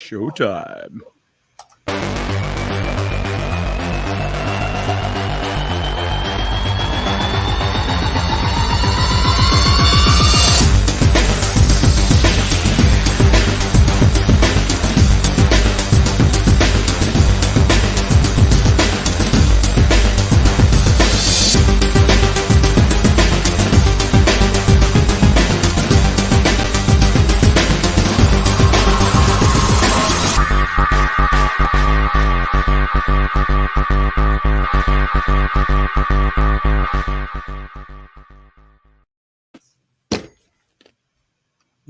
Showtime.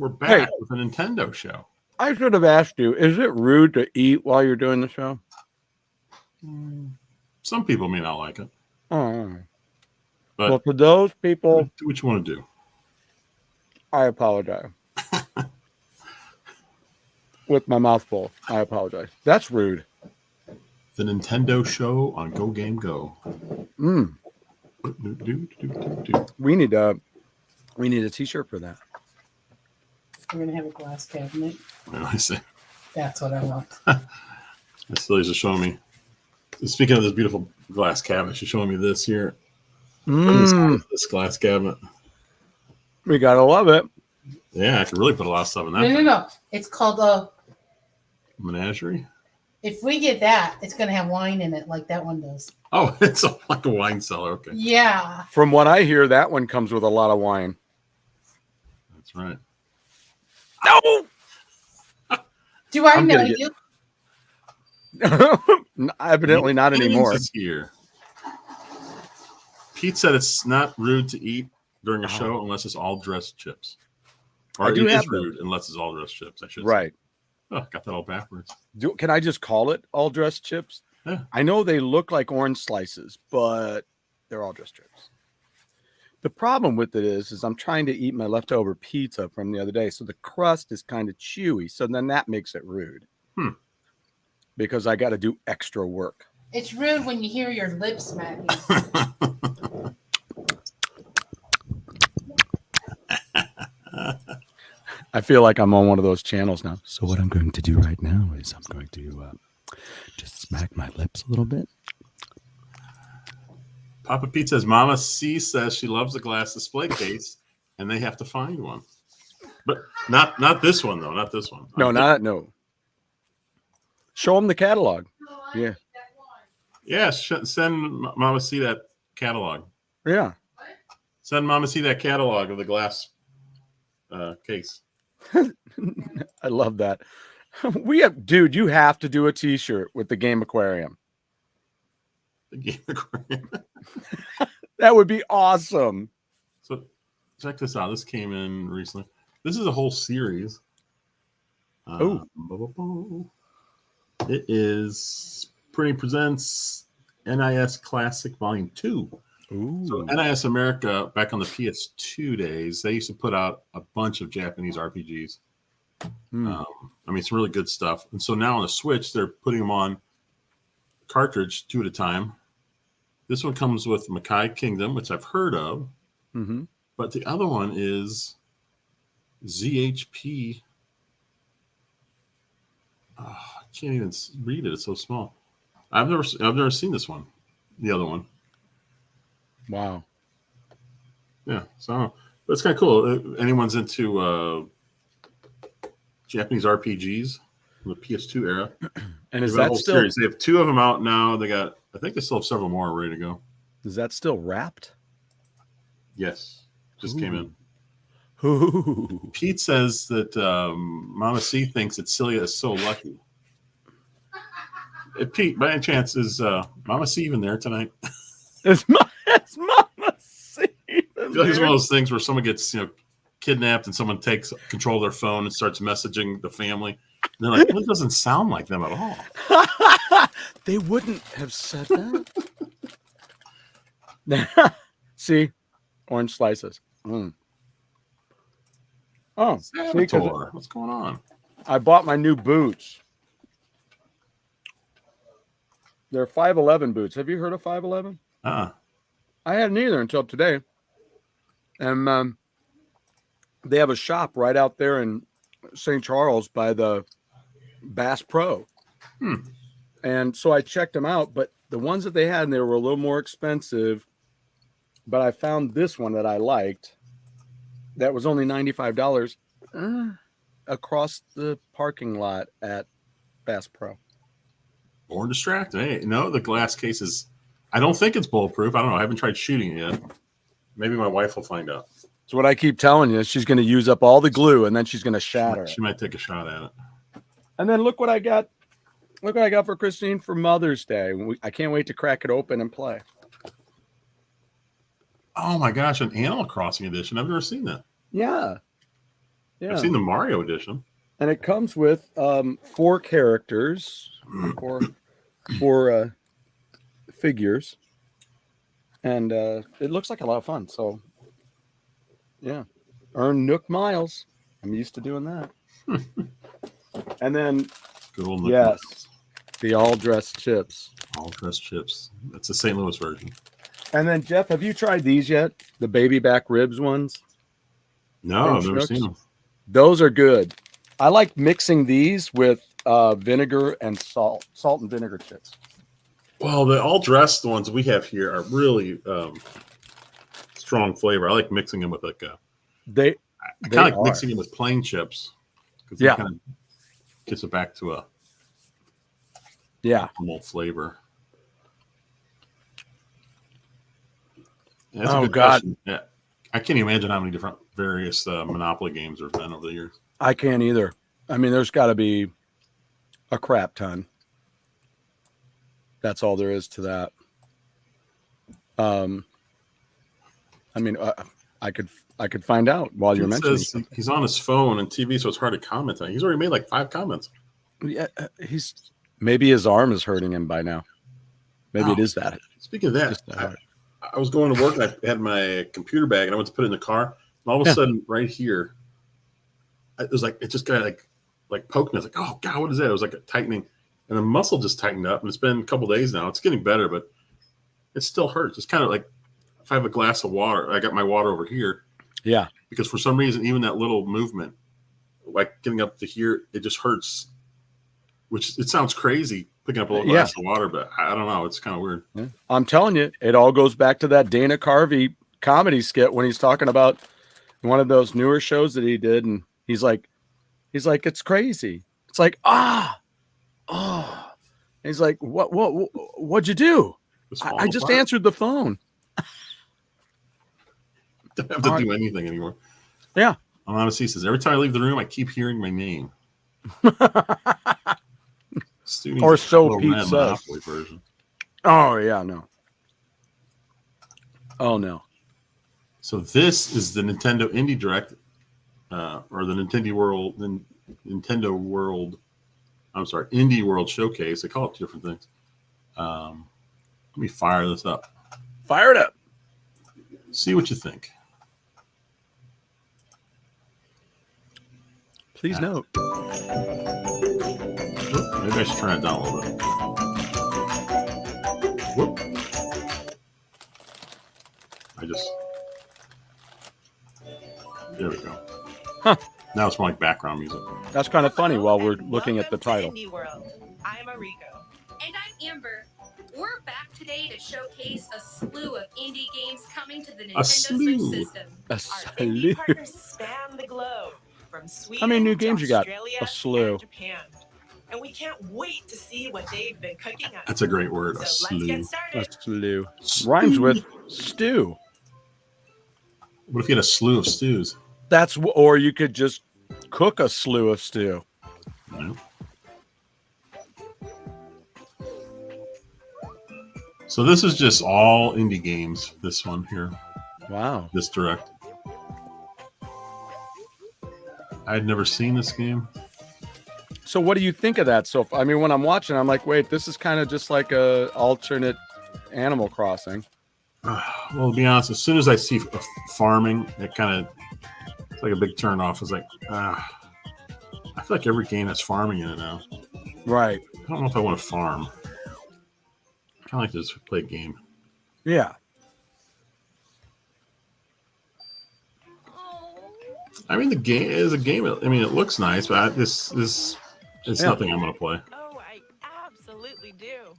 We're back with a Nintendo show. I should have asked you, is it rude to eat while you're doing the show? Some people may not like it. Oh. But well, for those people, do what you want to do. I apologize. With my mouth full, I apologize. That's rude. The Nintendo show on GoGameGo. We need a t-shirt for that. We're going to have a glass cabinet. I see. That's what I want. Silly's just showing me. Speaking of this beautiful glass cabinet, she's showing me this here. This glass cabinet. We got to love it. Yeah, I could really put a lot of stuff in that. No. It's called a menagerie. If we get that, it's going to have wine in it like that one does. Oh, it's like a wine cellar. Okay. Yeah. From what I hear, that one comes with a lot of wine. That's right. No. Do I know you? Evidently not anymore. Here. Pete said it's not rude to eat during a show unless it's all dressed chips. Or it is rude unless it's all dressed chips, I should say. Right. Oh, got that all backwards. Can I just call it all dressed chips? Yeah. I know they look like orange slices, but they're all dressed chips. The problem with it is I'm trying to eat my leftover pizza from the other day, so the crust is kind of chewy. So then that makes it rude. Because I got to do extra work. It's rude when you hear your lips smacking. I feel like I'm on one of those channels now. So what I'm going to do right now is I'm going to just smack my lips a little bit. Papa Pete says, Mama C says she loves the glass display case, and they have to find one. But not this one, though. Not this one. No. Show them the catalog. Yeah. Yeah, send Mama C that catalog. Yeah. Send Mama C that catalog of the glass case. I love that. Dude, you have to do a t-shirt with the Game Aquarium. The Game Aquarium. That would be awesome. So check this out. This came in recently. This is a whole series. It is Printing Presents NIS Classic Volume 2. Ooh. So NIS America, back on the PS2 days, they used to put out a bunch of Japanese RPGs. I mean, some really good stuff. And so now on the Switch, they're putting them on cartridge 2 at a time. This one comes with Makai Kingdom, which I've heard of. But the other one is ZHP. I can't even read it. It's so small. I've never seen this one. The other one. Wow. Yeah. So it's kind of cool. Anyone's into Japanese RPGs from the PS2 era. And is that still series? They have 2 of them out now. I think they still have several more ready to go. Is that still wrapped? Yes. Just came in. Ooh. Pete says that Mama C thinks that Celia is so lucky. Pete, by any chance, is Mama C even there tonight? It's Mama C. I feel like it's one of those things where someone gets kidnapped and someone takes control of their phone and starts messaging the family. And they're like, well, it doesn't sound like them at all. They wouldn't have said that. See? Orange slices. Oh, Saboteur. What's going on? I bought my new boots. They're 511 boots. Have you heard of 511? I hadn't either until today. And they have a shop right out there in St. Charles by the Bass Pro. Hmm. And so I checked them out, but the ones that they had, and they were a little more expensive. But I found this one that I liked. That was only $95 across the parking lot at Bass Pro. Born distracted. Hey, no, the glass case is. I don't think it's bulletproof. I don't know. I haven't tried shooting it yet. Maybe my wife will find out. So what I keep telling you is she's going to use up all the glue and then she's going to shatter it. She might take a shot at it. And then look what I got. Look what I got for Christine for Mother's Day. I can't wait to crack it open and play. Oh my gosh, an Animal Crossing edition. I've never seen that. Yeah. Yeah. I've seen the Mario edition. And it comes with 4 characters, four figures. And it looks like a lot of fun. So, yeah. Earn Nook miles. I'm used to doing that. And then, Good old Nook yes, miles. the all-dressed chips. All dressed chips. That's the St. Louis version. And then, Jeff, have you tried these yet? The baby back ribs ones? No, I've never seen them. Those are good. I like mixing these with vinegar and salt and vinegar chips. Well, the all dressed ones we have here are really strong flavor. I like mixing them with like a. I kind of like mixing them with plain chips. Yeah, kind of gets it back to a normal flavor. Yeah, that's a good question. Yeah, I can't imagine how many different various Monopoly games there have been over the years. I can't either. I mean, there's got to be a crap ton. That's all there is to that. I mean, I could find out while you're mentioning something. He's on his phone and TV, so it's hard to comment on. He's already made like 5 comments. Yeah, maybe his arm is hurting him by now. Maybe it is that. Speaking of that, I was going to work and I had my computer bag and I went to put it in the car. And all of a sudden, right here, it was like it just got like poked me. I was like, "Oh God, what is that?" It was like a tightening, and the muscle just tightened up. And it's been a couple days now. It's getting better, but it still hurts. It's kind of like if I have a glass of water, I got my water over here. Yeah, because for some reason, even that little movement, like getting up to here, it just hurts. Which it sounds crazy picking up a little glass of water, but I don't know. It's kind of weird. Yeah. I'm telling you, it all goes back to that Dana Carvey comedy skit when he's talking about one of those newer shows that he did, and he's like, it's crazy. It's like, And he's like, what'd you do? I just answered the phone. Don't have to do anything anymore. Yeah. Honestly, he says, every time I leave the room, I keep hearing my name. Or so Pete says. Version. Oh, yeah, no. Oh, no. So this is the Nintendo Indie Direct, or the Indie World Showcase. They call it different things. Let me fire this up. Fire it up. See what you think. Please note. Maybe I should turn it down a little bit. Whoop. There we go. Huh. Now it's more like background music. That's kind of funny while we're looking at the title. Indie World. I'm Ariko. And I'm Amber. We're back today to showcase a slew of indie games coming to the Nintendo Switch system. A Our slew. indie partners span the globe, from Sweden How many new games to you got? Australia A slew. and Japan. And we can't wait to see what they've been cooking up. That's a great word. A So slew. let's get A started. slew. Rhymes with stew. What if you had a slew of stews? Or you could just cook a slew of stew. Yeah. So this is just all indie games. This one here. Wow. This direct. I had never seen this game. So what do you think of that? So, I mean, when I'm watching, I'm like, wait, this is kind of just like a alternate Animal Crossing. Well, to be honest, as soon as I see farming, it kind of it's like a big turn off. It's like, I feel like every game has farming in it now. Right. I don't know if I want to farm. I kind of like to just play a game. Yeah. I mean, the game is a game. I mean, it looks nice, but this It's Yeah. nothing I'm gonna play. Oh, I absolutely do.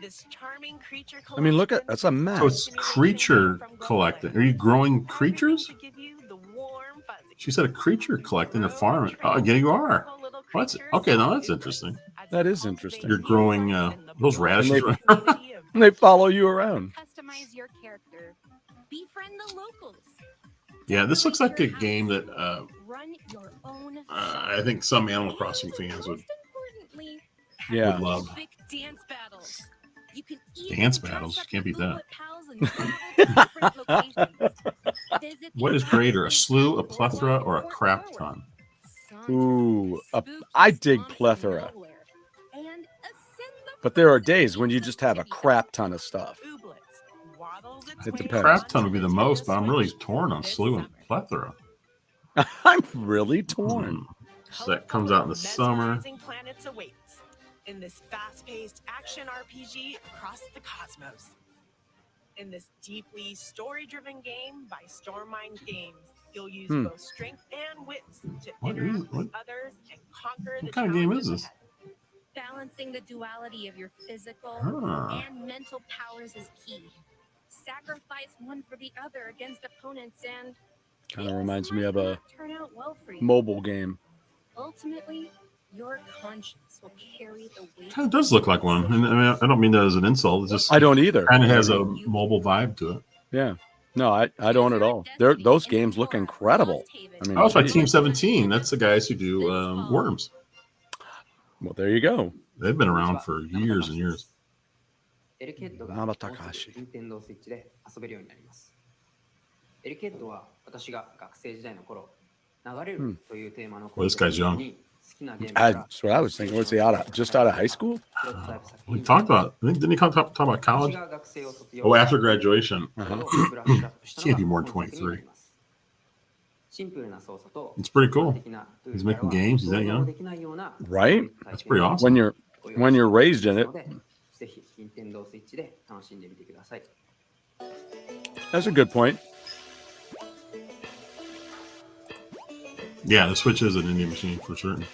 This charming creature I mean, look at collection that's a mess. So it's creature collecting. Are you growing creatures? She said a creature collecting a farm. Oh, yeah, you are. What's okay? Now that's interesting. That is interesting. You're growing those radishes. And they follow you around. Customize your character. Befriend the locals. Yeah, this looks like a game that Run your own I think some Animal Crossing fans would Most importantly, Yeah. love. epic dance battles. You can Dance battles? dress up Can't your beat that. bullet pals and travel to different locations. Visit What the is greater, a slew, a boardwalk plethora, or a or crap forward. ton? Ooh, Spooky I dig swamps of plethora. nowhere. And ascend the But there are frozen days when you peaks just of have a Tibia. crap ton of stuff. It depends. Crap ton would be the most, but I'm really torn on slew and plethora. I'm really torn. So that comes out in the summer. Planets awaits in this fast-paced action RPG across the cosmos. In this deeply story-driven game by Stormmind Games, you'll use both strength and wits to What interact is- with others and conquer the What kind of game is challenges this? ahead. Balancing the duality of your physical Ah. and mental powers is key. Sacrifice one for the other against opponents and Kind of things reminds me might of a not turn out well for you. mobile game. Ultimately, your conscience will carry the weight. Kind of does look like one. And I mean, I don't mean that as an insult. It just I don't either. kind of has a mobile vibe to it. Yeah. No, I don't at all. Those games look incredible. I mean, Oh, it's by geez. Team 17. That's the guys who do Worms. Well, there you go. They've been around for years and years. エルケッドがナバタカシ。任天堂スイッチで遊べるようになります。エルケッドは私が学生時代の頃、流れるというテーマの Well, this guy's young. に好きなゲーム That's what I was thinking. Was he just out of high school? We talked about. Didn't he talk about college? 私が学生を卒業 Oh, after graduation. それをブラッシュアップしたの Can't が be more than 本作にな 23. りますシンプルな操作と It's pretty cool. 一般的なルー He's ルから making は games. He's that 想像 young. できないような Right? That's pretty awesome. When you're raised in it, ぜひ任天堂スイッチで楽しんでみてください。 that's a good point. Yeah, the Switch is an indie machine for certain.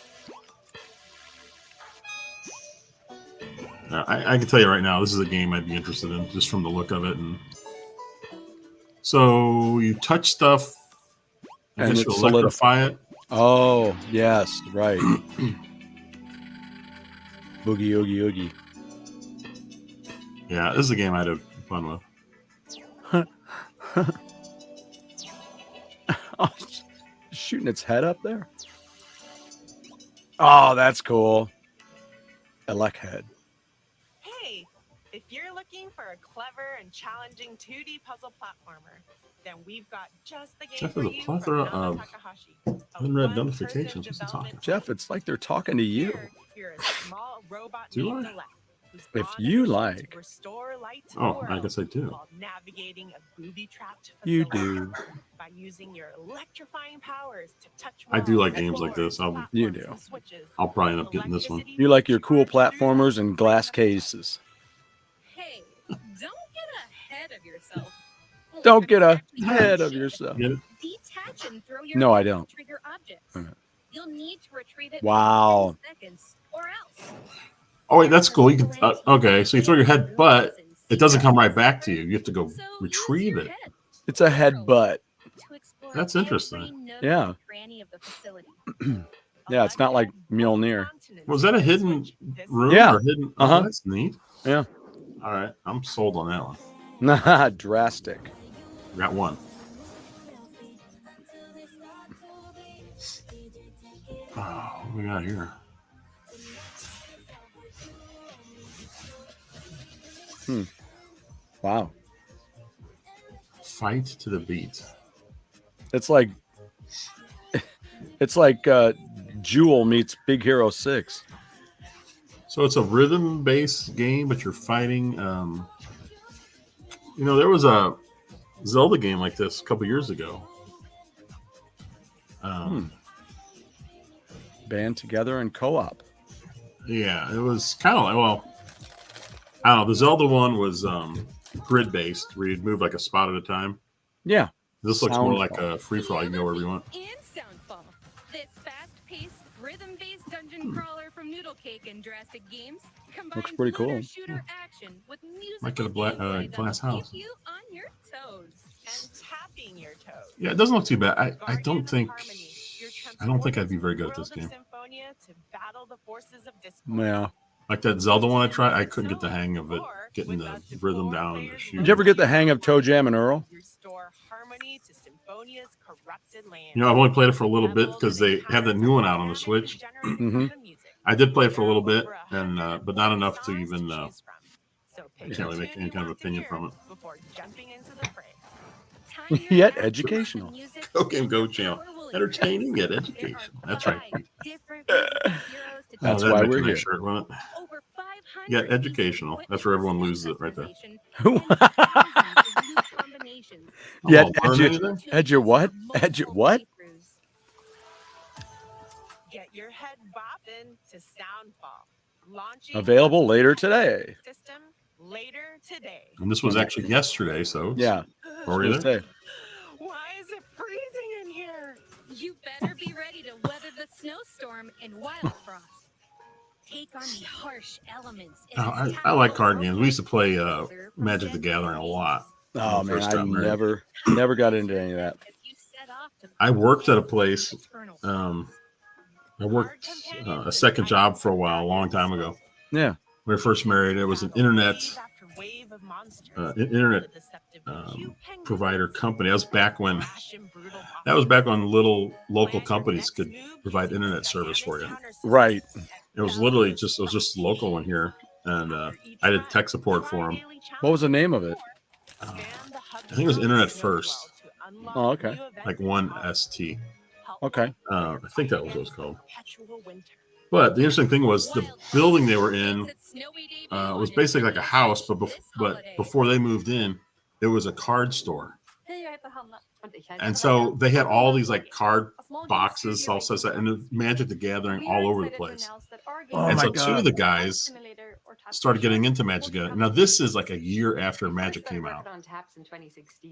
I can tell you right now, this is a game I'd be interested in just from the look of it. And so you touch stuff, I And guess it you electrify it. Oh, yes, right. Boogie Yogi Yogi. Yeah, this is a game I'd have fun with. Oh, shooting its head up there. Oh, that's cool. I like head. Hey, if you're looking for a clever and challenging 2D puzzle platformer, then we've got just the game Jeff for has a you plethora from Nana of Takahashi, a unread one-person notifications. What's he talking? development Jeff, it's like they're talking to you. Here, you're a small robot Do named I? Alec, whose If bond you is to like. restore light to the Oh, I world guess I do. while navigating a booby-trapped You facility. do. By using your electrifying powers to touch I do like walls, games like this. floors, You platforms, do. and switches. I'll probably end up getting this one. You like your cool platformers and glass cases. Hey, don't get ahead of yourself. Don't get Actually, ahead you of should. yourself. Get it? Detach and throw your No, I hand to don't. trigger objects. Okay. You'll need to retrieve it Wow. within 10 seconds, or else. Oh, wait, that's cool. You can, okay, so you throw your head, but it doesn't come right back to you. You have to go So use retrieve your it. head It's a headbutt. to explore That's every interesting. nook Yeah. and cranny of the facility. Yeah, it's not like Mjolnir. Was that a hidden room? Yeah. Or hidden? Uh-huh. Oh, that's neat. Yeah. All right, I'm sold on that one. Nah, drastic. Got one. Oh, what we got here? Wow. Fight to the beat. It's like Jewel meets Big Hero 6. So it's a rhythm-based game, but you're fighting. You know, there was a Zelda game like this a couple years ago. Band together and co-op. Yeah, it was kind of like, well, I don't know. The Zelda one was grid-based, where you'd move like a spot at a time. Yeah. This looks more like Soundfall. a free-for-all. You can go wherever you want. And Soundfall. This fast-paced, rhythm-based dungeon crawler from Noodle Cake and Drastic Games Looks pretty cool. shooter action with music Might get a glass house. keep you on your toes. And tapping your toes. Yeah, it doesn't look too bad. I Guardian don't of think Harmony, you're I'd be very good at this transported game. to the world of Symphonia to battle the forces of discord. Yeah. Like that Zelda one I tried, I couldn't get the hang of it, getting the rhythm down and the Did shooting. you ever get the hang of Toe Jam and Earl? Restore harmony to Symphonia's corrupted land. You know, I've only played it for a little bit because they have the new one out on the Switch. I did play it for a little bit, and but not enough to even I can't really make any kind of opinion from it. Before jumping into the fray. Yet educational. GoGameGo channel. Entertaining yet educational. That's right. That's that'd why make a we're nice here. Shirt, wouldn't it? Yeah, educational. That's where everyone loses it right there. Yet learn anything? what? What? Get your head bopping to Soundfall. Launching Available later today. system later today. And this was actually yesterday, so Yeah. Or either. Say. Why is it freezing in here? You better be ready to weather the snowstorm and wild frost. Take on the harsh elements. I like card games. We used to play Magic the Gathering a lot. Oh man, First I time married. never got into any of that. I worked at a place. I worked a second job for a while, a long time ago. Yeah. When we were first married, it was an internet provider company. That was back when little local companies could provide internet service for you. Right. It was literally just a local one here, and I did tech support for them. What was the name of it? I think it was Internet First, Oh, okay. like 1ST. Okay. I think that was what it was called. But the interesting thing was the building they were in was basically like a house, but before they moved in, it was a card store. And so they had all these like card boxes, all sorts of, and the Magic the Gathering all over the place. Oh And my so two of God. the guys started getting into Magic. Now this is like a year after Magic came out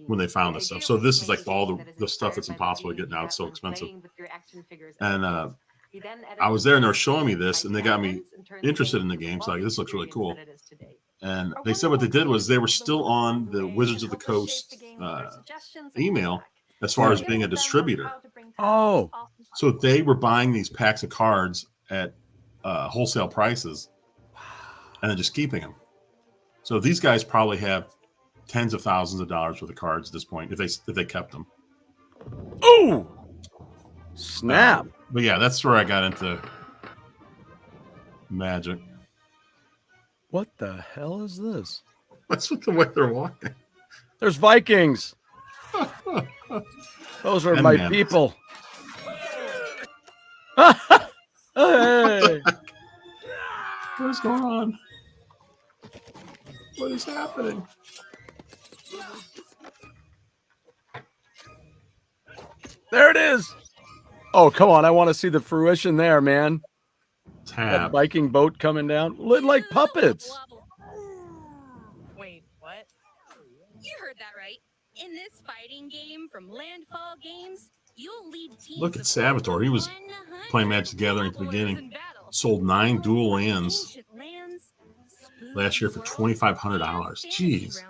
when they found this stuff. So this is like all the stuff that's impossible to get now. It's so expensive. And I was there and they were showing me this, and they got me interested in the game. So like, this looks really cool. And they said what they did was they were still on the Wizards of the Coast email as far as being a distributor. Oh. So they were buying these packs of cards at wholesale prices and then just keeping them. So these guys probably have tens of thousands of dollars worth of cards at this point if they kept them. Oh. Snap. But yeah, that's where I got into Magic. What the hell is this? That's what the way they're walking. There's Vikings. Those are And my mammoths. people. Hey. What is going on? What is happening? There it is. Oh, come on. I want to see the fruition there, man. That Tap. Viking boat coming down. Look like puppets. Wait, what? You heard that right. In this fighting game from Landfall Games, you'll lead teams. Look at of Savitar. He was 100 playing Magic the Gathering at the warriors beginning. in battle. Sold 9 dual lands Ancient lands, last year for $2,500. Jeez.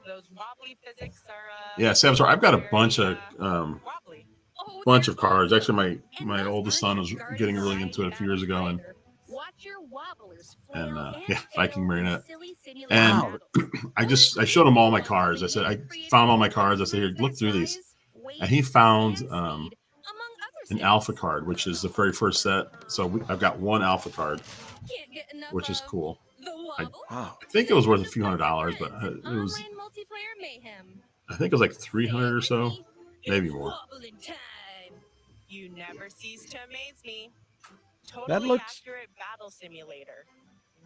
Those wobbly physics are. Yeah, Savitar. I've got a bunch of wobbly. cards. Actually, my oldest son was getting really into it a few years ago, and yeah, Viking Marionette. And I showed him all my cards. I said I found all my cards. I said, here, look through these. And he found an alpha card, which is the very first set. So I've got one alpha card, which is cool. I think it was worth a few $100s, but it was. I think it was like 300 or so, maybe more. You never cease to amaze me. That Totally looks accurate battle simulator.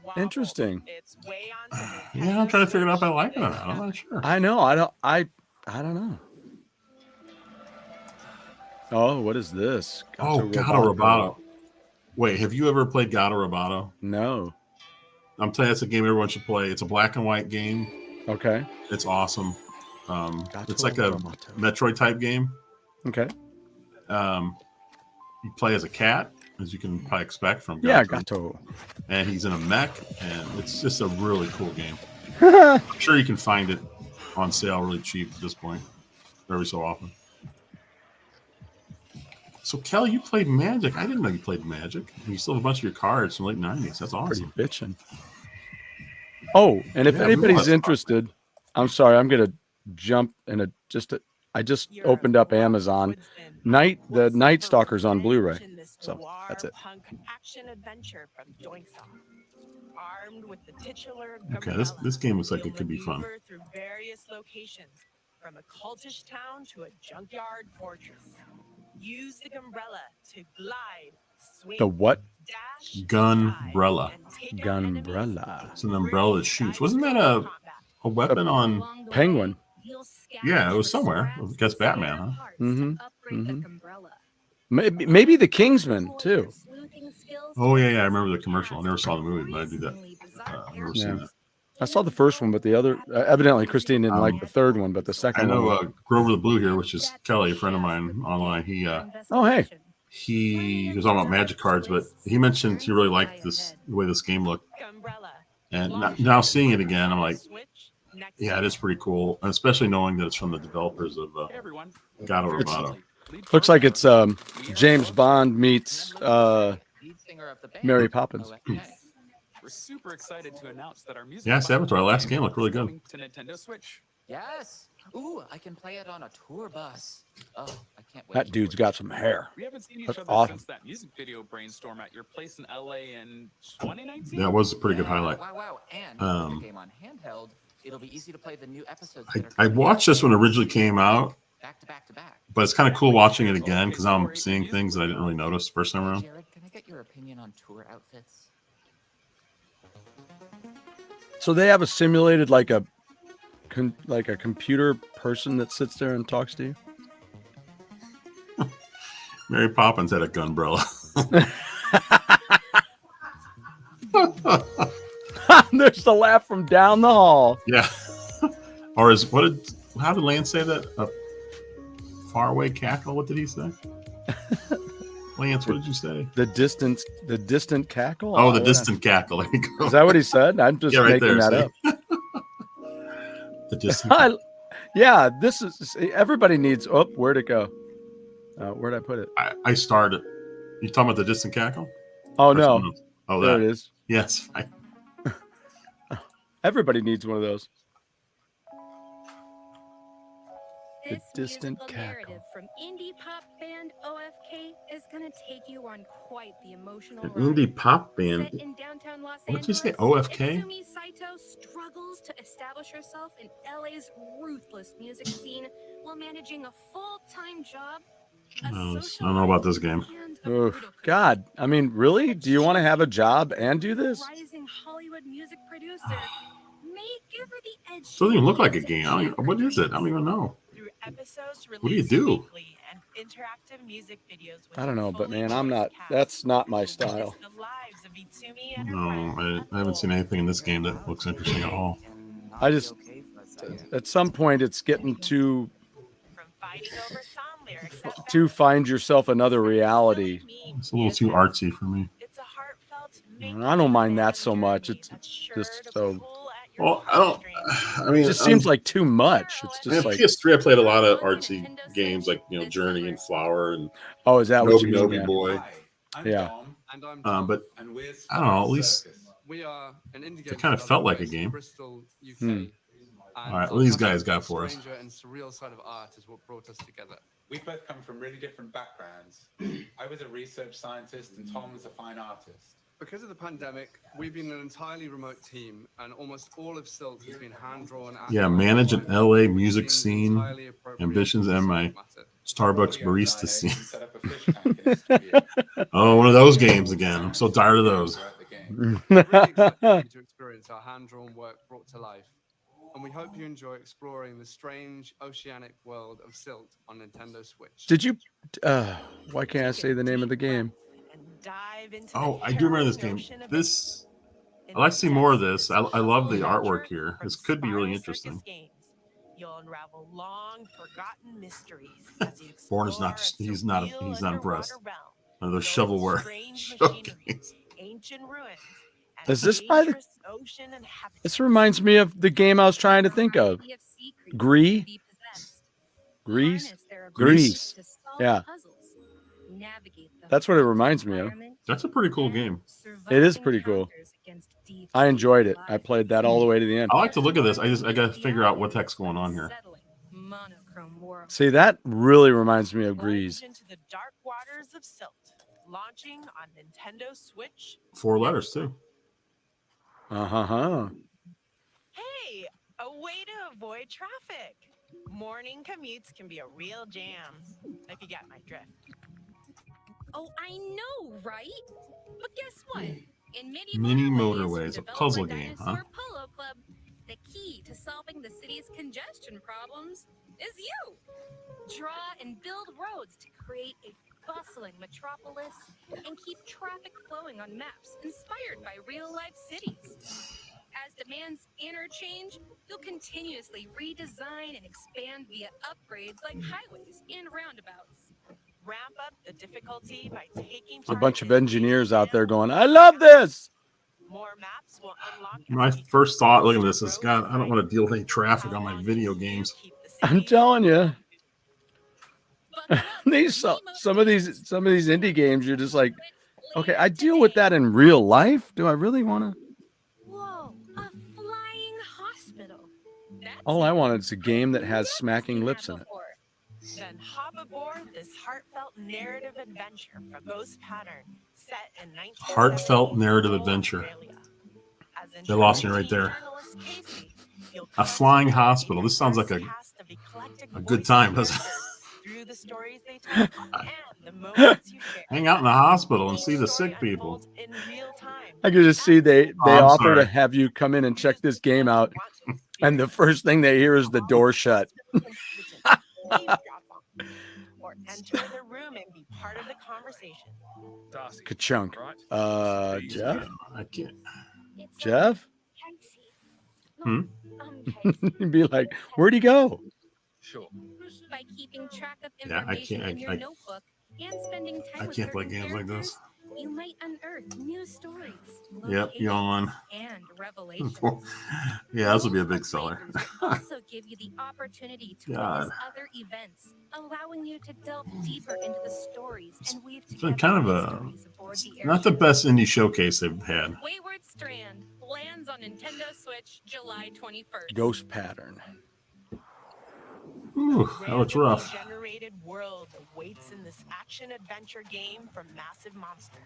Wobble. interesting. It's way on to Yeah, I'm trying to figure out if I like it or not. I'm not sure. I know. I don't know. Oh, what is this? Gato Roboto. Wait, have you ever played Gato Roboto? No. I'm telling you, that's a game everyone should play. It's a black and white game. Okay. It's awesome. It's like a Roboto. Metroid type game. Okay. You play as a cat, as you can probably expect from Yeah, Gato. Gato. And he's in a mech, and it's just a really cool game. I'm sure you can find it on sale really cheap at this point, every so often. So, Kelly, you played Magic. I didn't know you played Magic. And you still have a bunch of your cards from the late 90s. That's Pretty awesome. bitchin'. Oh, and if Yeah, anybody's that's interested, I'm sorry, I'm gonna jump in a I just opened up Amazon. The Night Stalker's on Blu-ray. So that's it. Punk action adventure from Doinksoft. Armed with the titular Okay, Gumbrella, this game looks like you'll it could be fun. maneuver through various locations, from a cultish town to a junkyard fortress. Use the Gumbrella to glide, swing, The what? dash, Gunbrella. dive, and take out enemies Gunbrella. It's an umbrella that shoots. Wasn't that a weapon on? Along the Penguin. way, you'll scavenge Yeah, it was for somewhere. scraps I guess and Batman, spare huh? parts Mhm, to upgrade the mhm. Gumbrella. Maybe the Kingsman Employ too. your sleuthing skills Oh, to yeah, I access remember the commercial. I never saw the movie, but I do that. surprisingly bizarre I've never characters. seen that. I saw the first one, but the other evidently Christine didn't like the third one, but the I second know one. Grover the Blue here, which is Kelly, a friend of mine online. Oh, hey. He was talking about Magic cards, but he mentioned he really liked the way this game looked. Gumbrella. And now seeing it again, I'm like, Switch, next yeah, it is pretty cool, and especially knowing that it's from the developers of everyone. Gato Roboto. Looks like it's James Bond meets Mary Poppins. We're super excited to announce that our music. Yeah, Saboteur, last game looked really good. coming to Nintendo Switch. Yes. Ooh, I can play it on a tour bus. Oh, I can't wait. That dude's got some hair. We haven't seen each That's other awesome. since that music video brainstorm at your place in LA in 2019. That was a pretty good highlight. Wow. And Um, with the game on handheld, it'll be easy to play the new episodes. I watched this when it originally came out, back to back to back. but it's kind of cool watching it again because I'm seeing things that I didn't really notice the first time around. Jared, can I get your opinion on tour outfits? So they have a simulated like a computer person that sits there and talks to you. Mary Poppins had a gunbrella. There's the laugh from down the hall. Yeah. Or how did Lance say that? A faraway cackle? What did he say? Lance, what did you say? The distant cackle. Oh, the distant cackle. There you go. Is that what he said? I'm just Yeah, right making there, that see? up. The distant. Yeah, this is everybody needs. Oh, where'd it go? Where'd I put it? I started. You talking about the distant cackle? Oh Or no, someone else? Oh, there that. it is. Yes. Everybody needs one of those. The This distant musical cackle. narrative from indie pop band OFK is going to take you on quite the emotional An ride. indie pop band. Set in downtown Los What did you say, Angeles, OFK? Itsumi Saito struggles to establish herself in LA's ruthless music scene while managing a full-time job. a I social don't know about this game. and a Oh brutal God! I mean, really? Do you want to have a job and do this? rising Hollywood music producer may give her the edge. It doesn't even look like a game. What is it? I don't even know. through episodes What do you released do? weekly and interactive music videos with I don't know, but fully man, I'm not. voiced That's cast. not my You'll style. witness the lives of Itsumi and her No, friends I haven't seen anything in this game that looks interesting at all. I just at some point it's getting too from fighting over song lyrics at to best. find yourself another reality. It's a little too artsy for me. It's a heartfelt I don't mind that so much. journey It's that's sure just to so- pull at your Well, I don't. heartstrings. I mean, It just seems like too much. It's I mean, just like, PS3. I played a lot of artsy games like Journey and Flower and oh, is that what you Nobi mean? Nobi Yeah. Boy. Yeah. And I'm Tom, But and we're I don't know. At least Circus. We are an indie It game kinda felt like a based in game. Bristol, UK. Hmm. And All right, what these our guys got for us? stranger and surreal side of art is what brought us together. We both come from really different backgrounds. I was a research scientist and Tom was a fine artist. Because of the pandemic, we've been an entirely remote team, and almost all of Silt has been hand-drawn. Yeah, manage an LA music scene, ambitions, and my Starbucks barista scene. Set up a fish tank in studio. Oh, one of those games again. I'm so tired of those. Throughout the game. We're really excited for you to experience our hand-drawn work brought to life, and we hope you enjoy exploring the strange oceanic world of Silt on Nintendo Switch. Did you? Why can't I say the name of the game? And dive into Oh, the I do remember this harrowing game. ocean of This In I'd like to see the more of depths this. I love the artwork here. This could be really interesting. You'll unravel long forgotten mysteries as you Born is not- explore a he's not surreal impressed. underwater realm Another shovelware. Strange showcase. machinery, ancient ruins, and Is this by the- dangerous ocean and habitat. This reminds me of the game I was trying to think of. Variety sea creatures Gree? can be possessed. Grease? Harness their Grease. abilities to solve Yeah. puzzles, navigate the That's what it hostile reminds me of. environment, That's a pretty cool and game. survive It is pretty cool. encounters against deep I sea enjoyed it. I life. played that all the way to the end. I like to look at this. I got to figure out what the heck's going on here. Unsettling, monochrome world. See, that really reminds me of Grease. Plunge into the dark waters of Silt, launching on Nintendo Switch. 4 letters too. Uh-huh. Hey, a way to avoid traffic. Morning commutes can be a real jam, if you get my drift. Oh, I know, right? But guess what? In Mini Motorways, Motorways, a develop puzzle a game, huh? dinosaur Polo Club. The key to solving the city's congestion problems is you. Draw and build roads to create a bustling metropolis and keep traffic flowing on maps inspired by real-life cities. As demands interchange, you'll continuously redesign and expand via upgrades like highways and roundabouts. Ramp up the difficulty by taking A bunch of charge in engineers out there animal going, I love this. More maps will unlock. My as we first thought looking at cross this is, the God, roads I don't want to deal with any traffic on my video games. keep the I'm city telling you. Buckle up for These Mimo some of these indie games, you're just like, okay, I deal with that in real life. Do I really want to? Whoa, a flying hospital. That's All I it. wanted is a game that has Never smacking seen lips that in it. before. Then hop aboard this heartfelt narrative adventure for Ghost Pattern, set in 1970s Heartfelt narrative adventure. Australia. As They lost me right there. journalist Casey, you'll A flying hospital. This sounds like diverse a cast of eclectic good voice time, doesn't it? characters through the stories they tell and the moments you share. hang out in the hospital and Each see the story sick people. unfolds in real time. I could just see they I'm offer sorry. to have you come in and check this game out, and the first thing they hear is the door shut. Or enter the room and be part of the conversation. Darcy, Ka-chunk. right? Jeff? I can't. It's Jeff? Casey. Hmm? Casey. You'd be like, where'd he go? Sure. By keeping track of Yeah, I information can't- in your I- notebook and spending time I with can't play certain games like this. characters, you might unearth new stories. Yep, yawn. locations, And revelations. Yeah, this will be a big seller. also give you the opportunity to God. witness other events, allowing you to delve deeper into the stories and weave It's been together kind of a mysteries aboard the not the airship. best indie showcase they've had. Wayward Strand lands on Nintendo Switch July 21st. Ghost Pattern. Ooh, that looks Randomly rough. generated world awaits in this action adventure game from Massive Monster.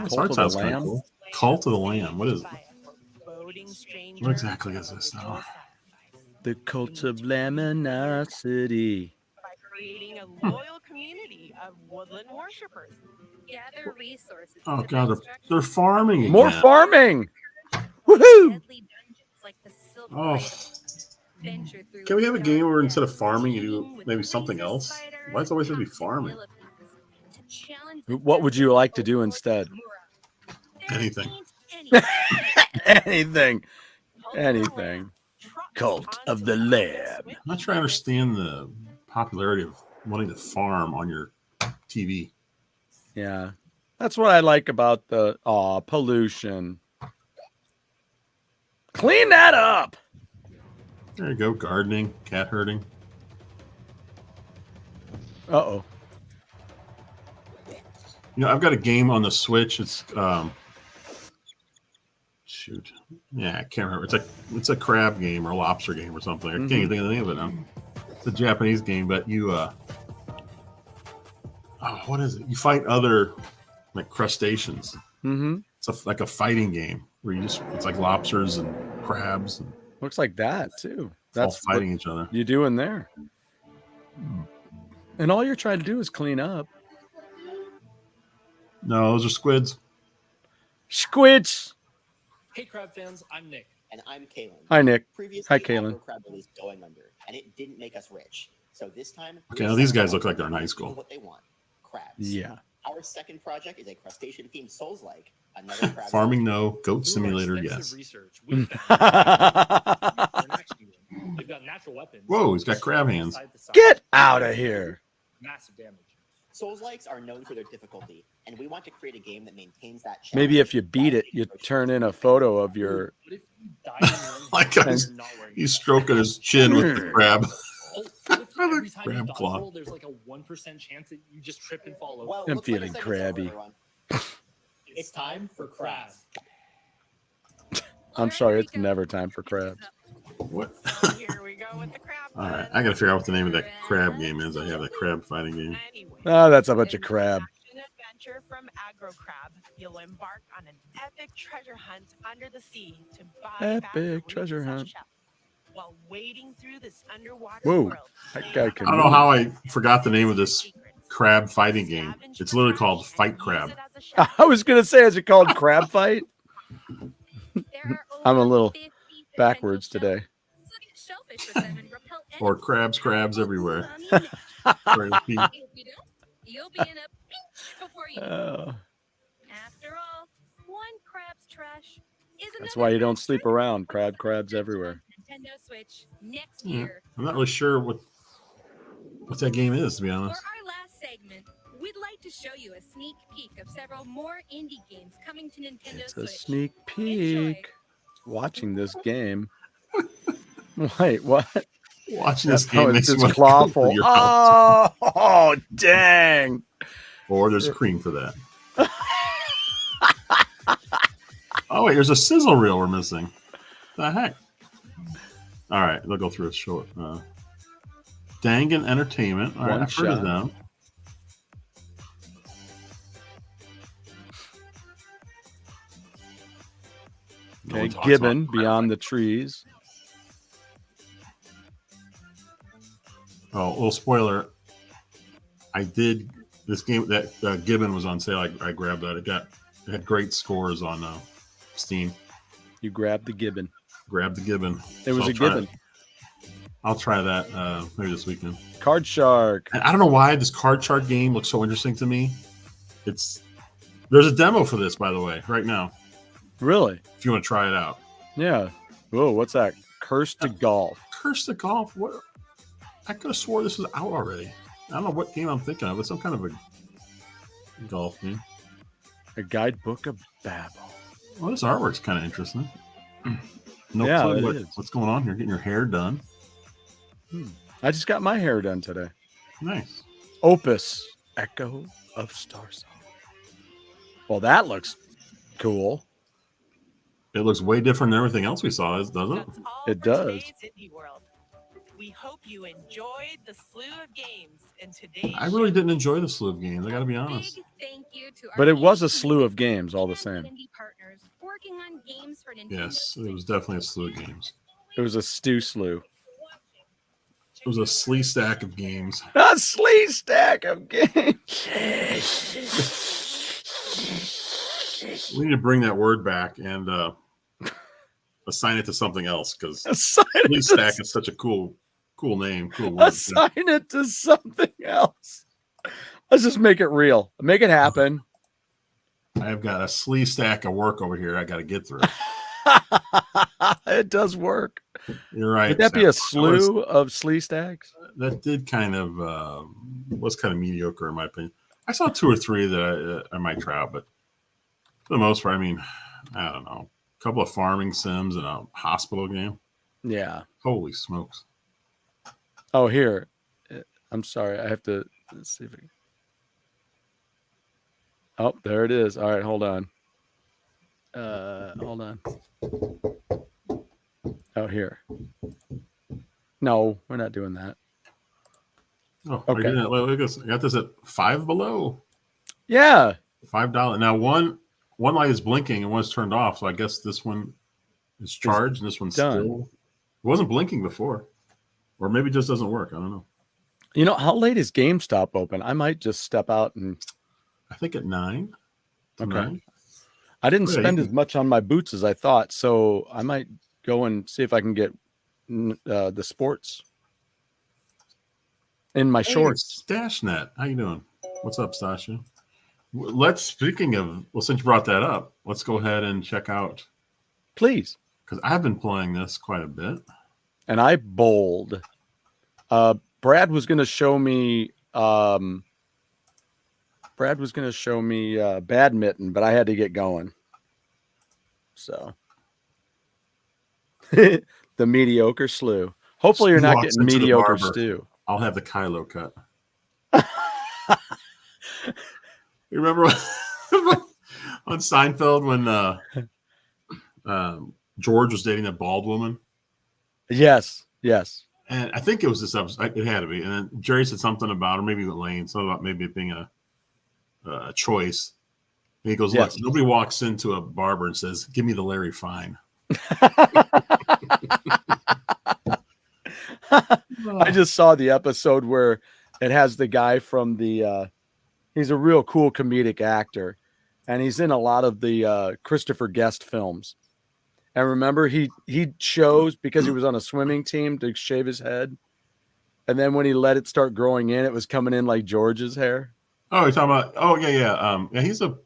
This Cult art of the sounds kind of Lamb? cool. Cult of the Lamb. What is it? By a foreboding stranger What exactly is and this ritual now? sacrifice. The Cult of Laminosity. By creating a loyal community of woodland worshippers. Gather resources. Oh to god, build they're farming again. More farming. Woohoo! deadly dungeons like the Silk Oh. Cradle. Venture through Can we have a dark game where instead of depths farming, you teeming do with maybe something laser else? spiders Why is it always and going to be toxic farming? millipedes to challenge the What would you like to do boundaries of instead? Mura. There Anything. ain't anything. Anything. Cult of the Anything. Lamb. Trucks Cult of onto the Nintendo Lamb. Switch I'm not sure I understand the popularity of wanting to farm on your TV. Yeah. That's what I like about the pollution. Clean that up. There you go, gardening, cat herding. Uh-oh. You know, I've got a game on the Switch. It's shoot, yeah, I can't remember. It's a crab game or a lobster game or something. I can't even think of the name of it now. It's a Japanese game, but you what is it? You fight other like crustaceans. Mm-hmm. It's like a fighting game where it's like lobsters and crabs and Looks like that too. all That's fighting what each other. you do in there. And all you're trying to do is clean up. No, those are squids. Squids. Hey, Crab fans, I'm Nick. And I'm Kalen. Hi, Nick. Previously, Hi, Kalen. Agro Crab released Going Under, and it didn't make us rich. So this time, Okay, now these guys look like they're in high school. What they want, crabs. Yeah. Our second project is a crustacean-themed Souls-like. Another crab. Farming, no. Goat Through simulator, our extensive yes. research, we've they've got natural weapons. Whoa, he's got crab hands. Get out of here. Massive damage. Souls-likes are known for their difficulty. and we want to create a game that maintains that. Maybe if you challenge beat while it, you turn in a photo of your. What if you die in your own Like game and he's, you're not wearing he's that? stroking his chin with the crab. Oh, what if every time you Crab dodge claw. roll, there's like a 1% chance that you just trip and fall over? Well, I'm looks like feeling the segment's over, crabby. everyone. It's time for crab. I'm sorry, it's never time for crabs. What? Here we go with the crab. All right, I gotta figure out what the name of that crab game is. I have that crab fighting game. Anyway, Ah, that's a bunch of crab. an adventure from Agro Crab. You'll embark on an epic treasure hunt under the sea to buy back Epic treasure repossessed hunt. shell while wading through this underwater Whoa, world. that guy can I don't know how I forgot the name of this crab fighting game. It's literally called Fight Crab. I was gonna say, is it called Crab Fight? I'm a little backwards today. Or crabs everywhere. Crazy. You'll be in a pinch before you. Oh, After all, one crab's trash is that's why you don't sleep around. Crabs everywhere. Nintendo Switch next Yeah. year. I'm not really sure what that game is, to be For honest. our last segment, we'd like to show you a sneak peek of several more indie games coming to Nintendo It's a Switch. sneak peek. Watching this game. Wait, what? Watching this Oh, game it's makes just me want to go clawful. through your house. Oh, dang. Or there's cream for that. Oh wait, there's a sizzle reel we're missing. The heck? All right, they'll go through it short. Dangan Entertainment. All right, One I've heard of shot. them. No Okay, one talks Gibbon, about Beyond the Trees. Oh, little spoiler. I did this game that Gibbon was on sale. I grabbed that. It had great scores on Steam. You grabbed the Gibbon. Grabbed the Gibbon. It was I'll a try Gibbon. it. I'll try that maybe this weekend. Card Shark. And I don't know why this card chart game looks so interesting to me. There's a demo for this, by the way, right now. Really? If you want to try it out. Yeah. Whoa, what's that? Curse to Golf. Curse to Golf. What? I could have swore this was out already. I don't know what game I'm thinking of. It's some kind of a golf game. A Guidebook of Babel. Well, this artwork's kind of interesting. No Yeah, clue it is. what's going on here. Getting your hair done. I just got my hair done today. Nice. Opus, Echo of Starsong. Well, that looks cool. It looks way different than everything else we saw, doesn't it? That's all It for does. today's Indie World. We hope you enjoyed the Slew of Games in today's I really show. didn't enjoy the Slew of Games. I got to be honest. Big thank you to our But it was a indie slew of games all the same. indie partners working on games for Nintendo Yes, it Switch. was definitely a Slew of Games. It was a stew slew. It was a slee stack of games. A slee stack of games. We need to bring that word back and assign it to something else because Assign slee it stack to, is such a cool name. Cool word. assign it to something else. Let's just make it real. Make it happen. I've got a slee stack of work over here I got to get through. It does work. You're right. Would that be a Seth. That was- slew of slee stacks? That did kind of was kind of mediocre in my opinion. I saw 2 or 3 that I might try out, but for the most part, I mean, I don't know, a couple of farming sims and a hospital game. Yeah. Holy smokes! Oh, here. I'm sorry. I have to let's see if we... Oh, there it is. All right, hold on. Hold on. Oh, here. No, we're not doing that. Oh, Okay. look at this. I got this at $5 below. Yeah. $5. Now one light is blinking and one's turned off, so I guess this one is charged and this one's done. still. It wasn't blinking before, or maybe it just doesn't work. I don't know. You know, how late is GameStop open? I might just step out and. I think at 9. Okay. 9. I didn't Yeah, spend you as much on my boots as I thought, so I might go and see if I can get the sports in my Hey, shorts. StashNet. How you doing? What's up, Stasha? Speaking of, well, since you brought that up, let's go ahead and check out, Please. because I've been playing this quite a bit. And I bowled. Brad was going to show me Brad was going to show me badminton, but I had to get going. So the mediocre slew. Hopefully you're not Walks getting into the mediocre barber. stew. I'll have the Kylo cut. You remember on Seinfeld when George was dating that bald woman? Yes. And I think it was this episode. It had to be. And then Jerry said something about, or maybe Lane, something about maybe it being a choice. And he goes, Yes. look, nobody walks into a barber and says, give me the Larry Fine. I just saw the episode where it has the guy from the he's a real cool comedic actor, and he's in a lot of the Christopher Guest films. And remember, he chose because he was on a swimming team to shave his head, and then when he let it start growing in, it was coming in like George's hair. Oh, you're talking about? Oh, yeah. Yeah, he's a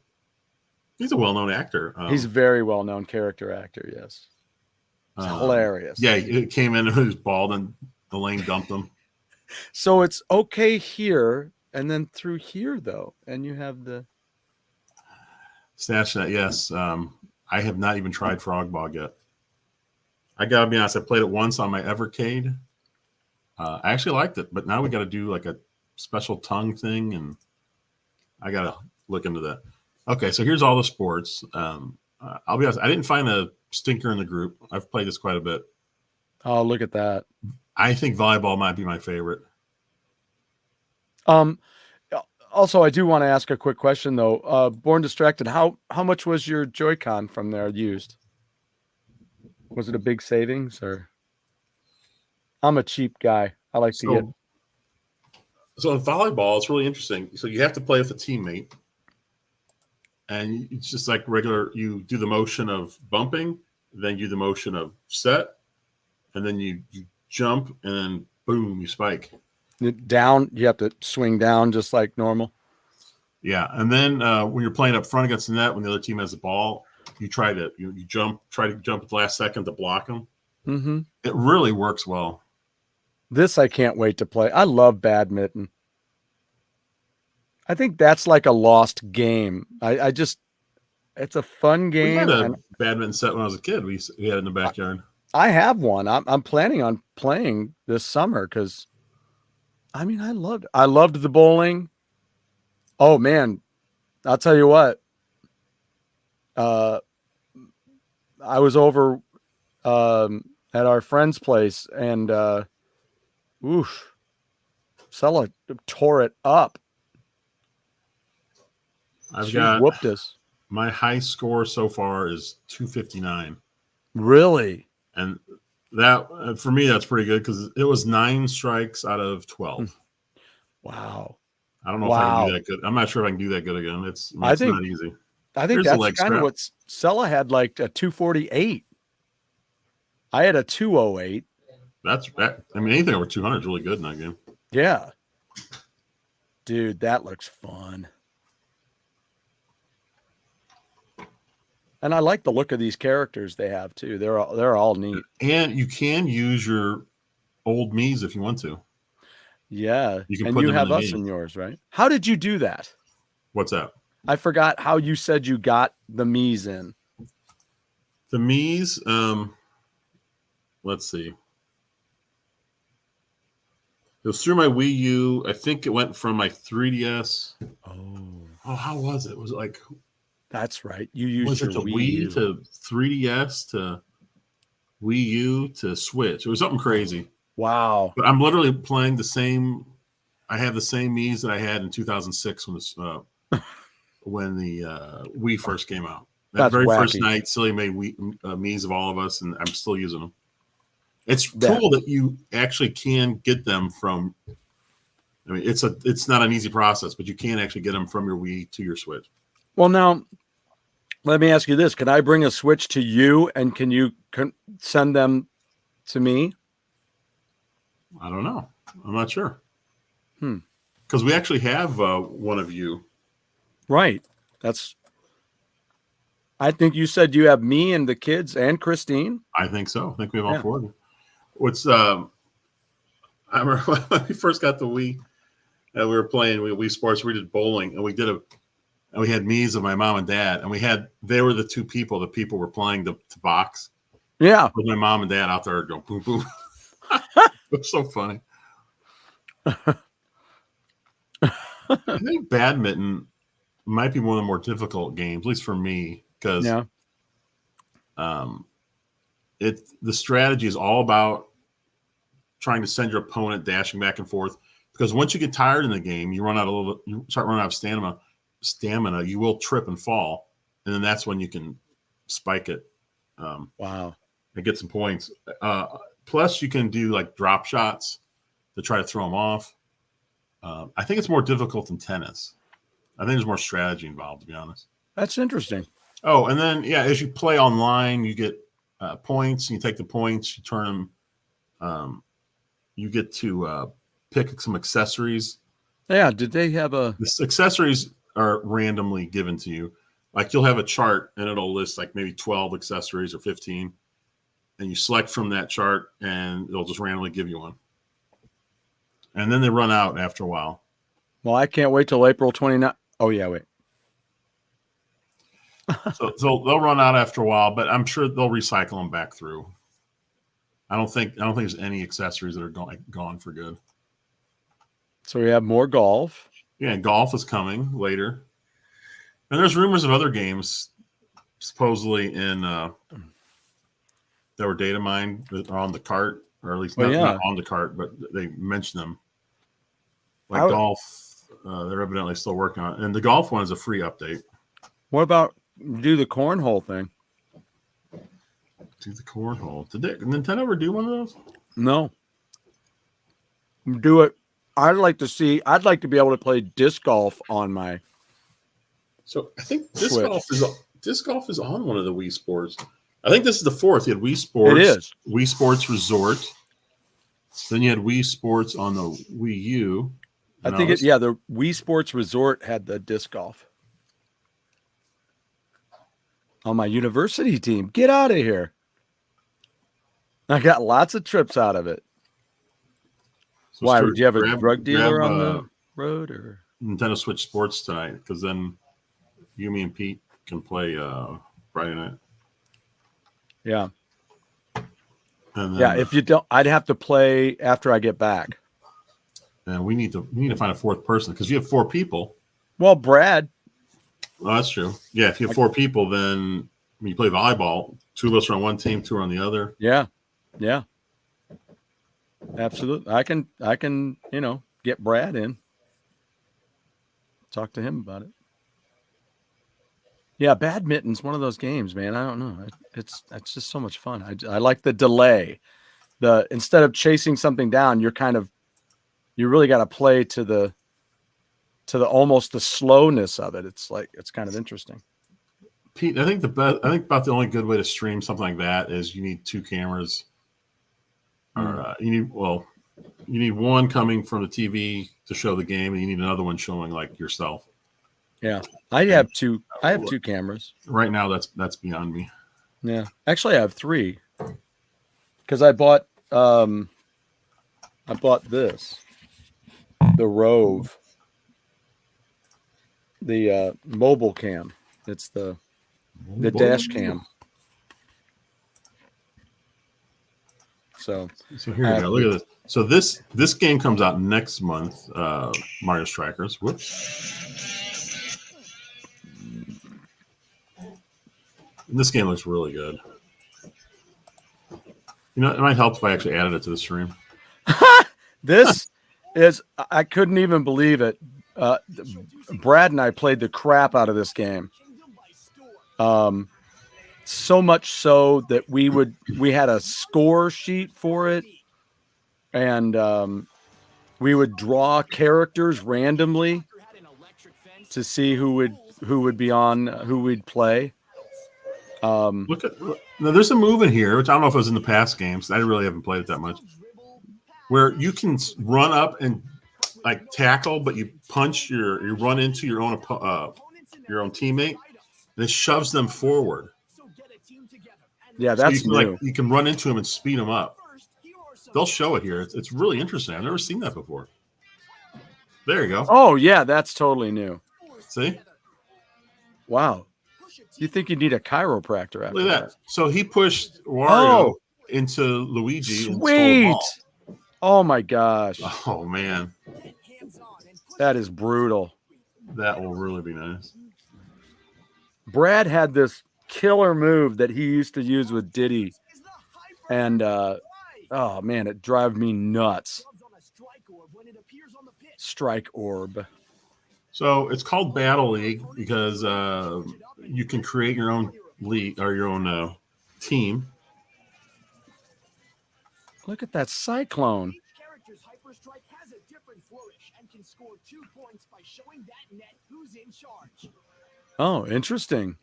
well-known actor. He's a very well-known character actor. Yes, it's hilarious. Yeah, it came in and he was bald, and Elaine dumped him. So it's okay here, and then through here though, and you have the Snatch that. Yes. I have not even tried Frogbog yet. I gotta be honest. I played it once on my Evercade. I actually liked it, but now we got to do like a special tongue thing, and I gotta look into that. Okay, so here's all the sports. I'll be honest. I didn't find a stinker in the group. I've played this quite a bit. Oh, look at that. I think volleyball might be my favorite. Also, I do want to ask a quick question though. Born Distracted, how much was your Joy-Con from there used? Was it a big savings, or? I'm a cheap guy. I like to get. So in volleyball, it's really interesting. So you have to play with a teammate, and it's just like regular. You do the motion of bumping, then you do the motion of set, and then you jump, and then boom, you spike. Down, you have to swing down just like normal. Yeah, and then when you're playing up front against the net, when the other team has the ball, you try to jump at the last second to block them. Mm-hmm. It really works well. This I can't wait to play. I love badminton. I think that's like a lost game. I just, it's a fun game. We had a badminton set when I was a kid. We had it in the backyard. I have one. I'm planning on playing this summer because, I mean, I loved the bowling. Oh man, I'll tell you what. I was over at our friend's place, and Sella tore it up. She got whooped us. My high score so far is 259. Really? And that for me, that's pretty good because it was 9 strikes out of 12. Wow. I don't know if I can do that good. I'm not sure if I can do that good again. It's not easy. I think that's kind of what Sella had, like a 248. I had a 208. I mean, anything over 200 is really good in that game. Yeah. Dude, that looks fun. And I like the look of these characters they have too. They're all neat. And you can use your old Mii's if you want to. Yeah. You can and put you them have in us in yours, right? How did you do that? What's that? I forgot how you said you got the Mii's in. The Mii's, let's see. It was through my Wii U. I think it went from my 3DS. Oh, how was it? Was it like? That's right. You used your Wii to 3DS to Wii U to Switch. It was something crazy. Wow. But I'm literally playing the same. I have the same Mii's that I had in 2006 when the Wii first came out. That very first night, Silly made Mii's of all of us, and I'm still using them. It's cool that you actually can get them from. I mean, it's not an easy process, but you can actually get them from your Wii to your Switch. Well, now let me ask you this: can I bring a Switch to you, and can you send them to me? I don't know. I'm not sure. Because we actually have one of you. Right. I think you said you have me and the kids and Christine. I think so. I think we have all 4 of them. I remember when we first got the Wii, And we were playing Wii Sports. We did bowling, and we had me's of my mom and dad, and they were the two people. The people were playing the box. Yeah, with my mom and dad out there going boom boom. It was so funny. I think badminton might be one of the more difficult games, at least for me, because the strategy is all about trying to send your opponent dashing back and forth. Because once you get tired in the game, you start running out of stamina. You will trip and fall, and then that's when you can spike it. Wow, and get some points. Plus, you can do like drop shots to try to throw them off. I think it's more difficult than tennis. I think there's more strategy involved, to be honest. That's interesting. Oh, and then as you play online, you get points. And you take the points, you turn them. You get to pick some accessories. Yeah, did they have the accessories are randomly given to you. Like you'll have a chart and it'll list like maybe 12 accessories or 15, and you select from that chart and it'll just randomly give you one. And then they run out after a while. Well, I can't wait till April 29th. Oh yeah, wait. so they'll run out after a while, but I'm sure they'll recycle them back through. I don't think there's any accessories that are gone for good. So we have more golf. Yeah, golf is coming later. And there's rumors of other games supposedly that were data mined that are on the cart, or at least not on the cart, but they mentioned them. Like golf, they're evidently still working on it. And the golf one is a free update. What about do the cornhole thing? Do the cornhole. Did Nintendo ever do one of those? No. Do it. I'd like to be able to play disc golf on my. So I think disc golf is on one of the Wii Sports. I think this is the fourth. You had Wii Sports. It is. Wii Sports Resort. Then you had Wii Sports on the Wii U. I think the Wii Sports Resort had the disc golf. On my university team. Get out of here. I got lots of trips out of it. So why? Would you have a drug dealer on the road? Or Nintendo Switch Sports tonight? Because then you, me, and Pete can play Friday night. Yeah. And then, if you don't, I'd have to play after I get back. And we need to find a fourth person because you have 4 people. Well, Brad. Well, that's true. Yeah, if you have 4 people, then when you play volleyball, 2 of us are on one team, 2 are on the other. Yeah. Yeah. Absolutely. I can, get Brad in. Talk to him about it. Yeah, badminton's one of those games, man. I don't know. It's just so much fun. I like the delay. Instead of chasing something down, you really got to play to the almost the slowness of it. It's kind of interesting. Pete, I think about the only good way to stream something like that is you need 2 cameras. Or you need one coming from the TV to show the game, and you need another one showing like yourself. Yeah, I have 2 cameras. Right now, that's beyond me. Yeah, actually, I have 3 because I bought this, the Rove, the mobile cam. It's the dash cam. So here you go. Look at this. So this game comes out next month. Mario Strikers. Whoops. This game looks really good. It might help if I actually added it to the stream. This is, I couldn't even believe it. Brad and I played the crap out of this game. So much so that we had a score sheet for it, and we would draw characters randomly to see who would be on, who we'd play. Now, there's a move in here, which I don't know if it was in the past games. I really haven't played it that much, where you can run up and like tackle, but you run into your own teammate, and it shoves them forward. Yeah, that's new. You can run into them and speed them up. They'll show it here. It's really interesting. I've never seen that before. There you go. Oh yeah, that's totally new. See? Wow. You think you need a chiropractor after Look at that? that. So he pushed Wario Oh. into Luigi and stole the Sweet. ball. Oh my gosh. Oh man, That is brutal. that will really be nice. Brad had this killer move that he used to use with Diddy. And oh man, it drives me nuts. Strike orb. So it's called Battle League because you can create your own league or your own team. Look at that cyclone. Character's Hyperstrike has a different flourish and can score 2 points by showing that net who's in charge. Oh, interesting.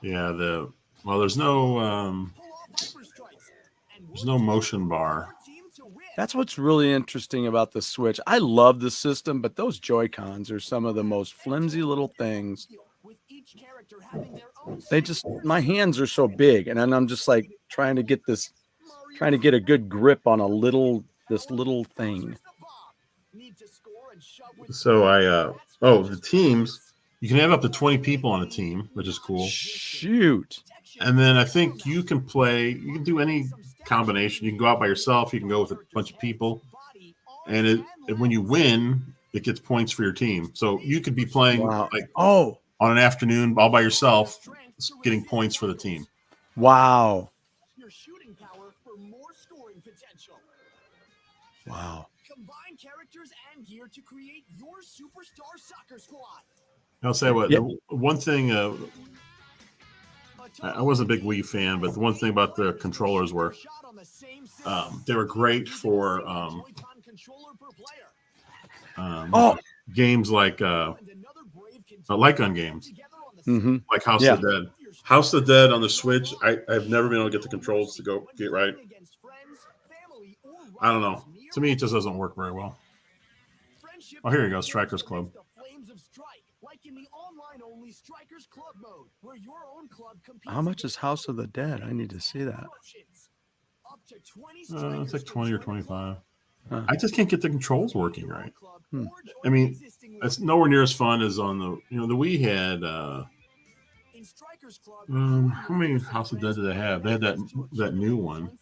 Yeah, there's no motion bar. That's what's really interesting about the Switch. I love the system, but those Joy-Cons are some of the most flimsy little things. My hands are so big, and then I'm just like trying to get a good grip on this little thing. So the teams, you can have up to 20 people on a team, which is cool. Shoot. And then I think you can do any combination. You can go out by yourself. You can go with a bunch of people. And when you win, it gets points for your team. So you could be playing on an afternoon all by yourself, getting points for the team. Wow. Wow. Combine characters and gear to create your superstar soccer squad. I'll say what, the one thing, I wasn't a big Wii fan, but the one thing about the controllers were they were great for games like light gun games, like House of the Dead. House of the Dead on the Switch, I've never been able to get the controls to go get right. I don't know. To me, it just doesn't work very well. Oh, here you go, Strikers Club. How much is House of the Dead? I need to see that. It's like 20 or 25. I just can't get the controls working right. Hmm. I mean, it's nowhere near as fun as on the the Wii had. How many House of Dead did they have? They had that new one,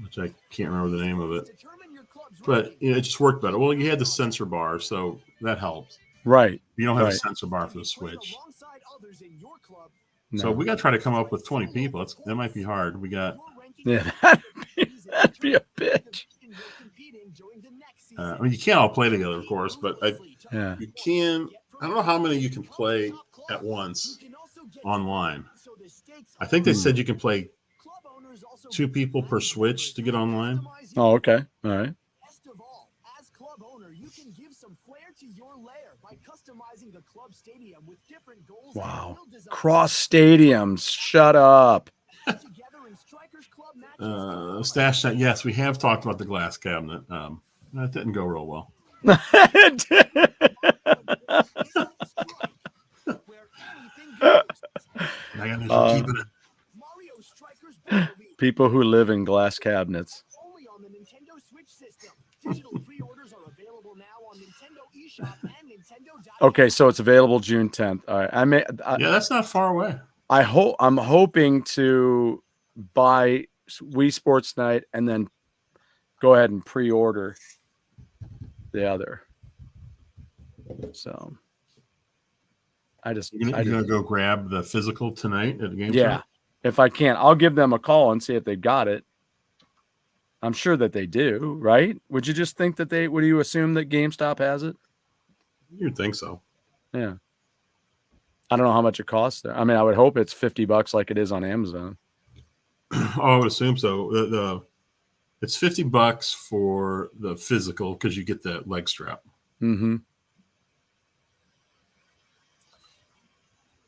which I can't remember the name of it. But it just worked better. Well, you had the sensor bar, so that helped. Right. You don't have a sensor bar for the Switch. No. So we got to try to come up with 20 people. That might be hard. We got. Yeah, that'd be a bitch. I mean, you can't all play together, of course, but you can. I don't know how many you can play at once online. I think they said you can play 2 people per Switch to get online. Oh, okay. All right. Cross stadiums. Shut up. Stash that. Yes, we have talked about the glass cabinet. That didn't go real well. People who live in glass cabinets. Okay, so it's available June 10th. All right, yeah, that's not far away. I'm hoping to buy Wii Sports Night and then go ahead and pre-order the other. So You're gonna go grab the physical tonight at the game. Yeah, if I can, I'll give them a call and see if they got it. I'm sure that they do, right? Would you just think that would you assume that GameStop has it? You'd think so. Yeah. I don't know how much it costs there. I mean, I would hope it's $50 like it is on Amazon. Oh, I would assume so. It's $50 for the physical because you get that leg strap. Mm-hmm.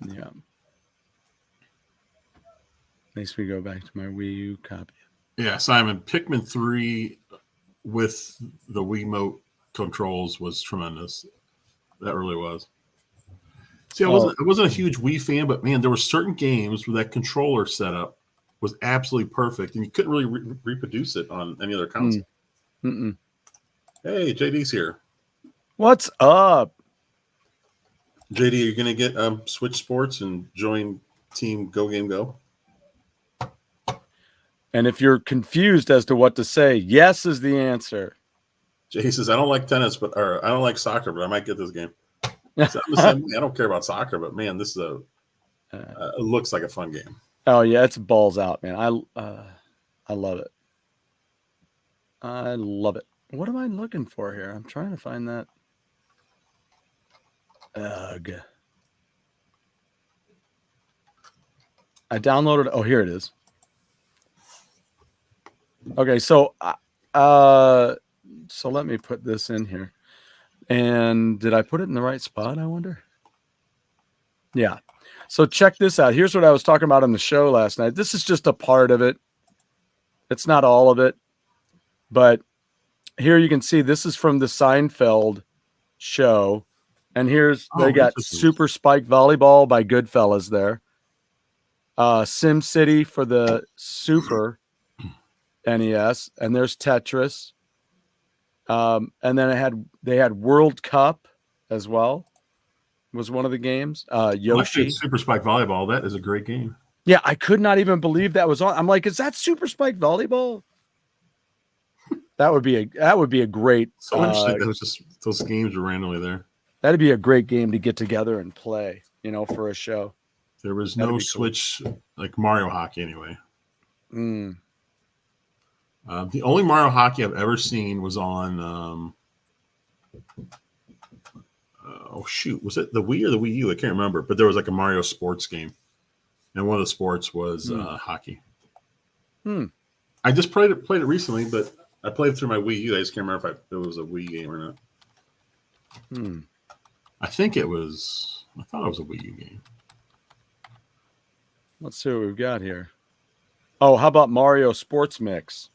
Yeah. Makes me go back to my Wii U copy. Yeah, Simon, Pikmin 3 with the Wiimote controls was tremendous. That really was. See, I wasn't a huge Wii fan, but man, there were certain games where that controller setup was absolutely perfect, and you couldn't really reproduce it on any other console. Mm-mm. Hey, JD's here. What's up? JD, are you going to get Switch Sports and join Team GoGameGo? And if you're confused as to what to say, yes is the answer. JD says, I don't like tennis, or I don't like soccer, but I might get this game. So I don't care about soccer, but man, this is it looks like a fun game. Oh yeah, it's balls out, man. I love it. I love it. What am I looking for here? I'm trying to find that. Ugh. I downloaded. Oh, here it is. Okay, so so let me put this in here. And did I put it in the right spot, I wonder? Yeah. So check this out. Here's what I was talking about on the show last night. This is just a part of it. It's not all of it. But here you can see this is from the Seinfeld show. And here's they got Super Spike Volleyball by Goodfellas there. Sim City for the Super NES, and there's Tetris. And then they had World Cup as well. Was one of the games. Yoshi. Super Spike Volleyball. That is a great game. Yeah, I could not even believe that was on. I'm like, is that Super Spike Volleyball? That would be a great. So interesting. That was just those games were randomly there. That'd be a great game to get together and play. For a show. There was no Switch like Mario Hockey anyway. Mm. The only Mario Hockey I've ever seen was on. Was it the Wii or the Wii U? I can't remember, but there was like a Mario sports game, and one of the sports was hockey. I just played it recently, but I played it through my Wii U. I just can't remember if it was a Wii game or not. I think it was. I thought it was a Wii U game. Let's see what we've got here. Oh, how about Mario Sports Mix?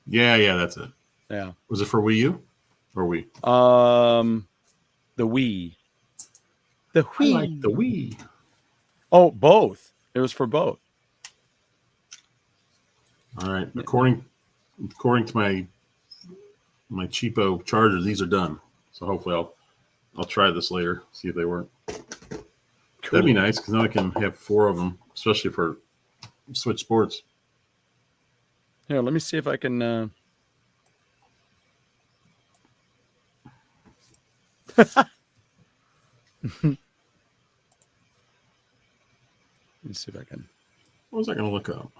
Yeah, that's it. Yeah. Was it for Wii U or Wii? The Wii. The Wii. I like the Wii. Oh, both. It was for both. All right. According to my cheapo charger, these are done. So hopefully I'll try this later, see if they work. Cool. That'd be nice because now I can have 4 of them, especially for Switch Sports. Here, let me see if I can. Let me see if I can. What was I going to look up?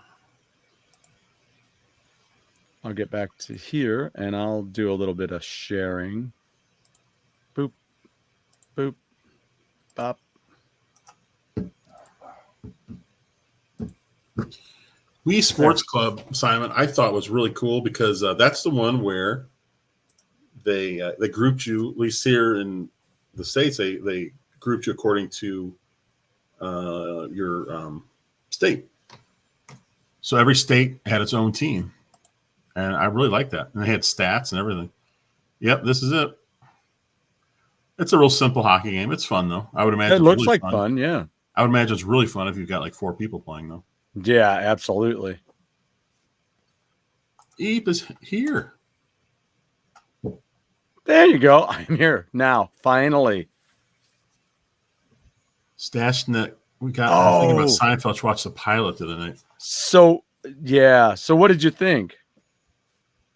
I'll get back to here and I'll do a little bit of sharing. Boop, boop, bop. Wii Sports Club, Simon, I thought was really cool because that's the one where they grouped you, at least here in the States, they grouped you according to your state. So every state had its own team. And I really like that. And they had stats and everything. Yep, this is it. It's a real simple hockey game. It's fun, though. I would imagine it looks really like fun, yeah. I would imagine it's really fun if you've got like 4 people playing, though. Yeah, absolutely. Eep is here. There you go. I'm here now, finally. Stashnet. We got I think about Seinfeld to watch the pilot the other night. So, yeah. So what did you think?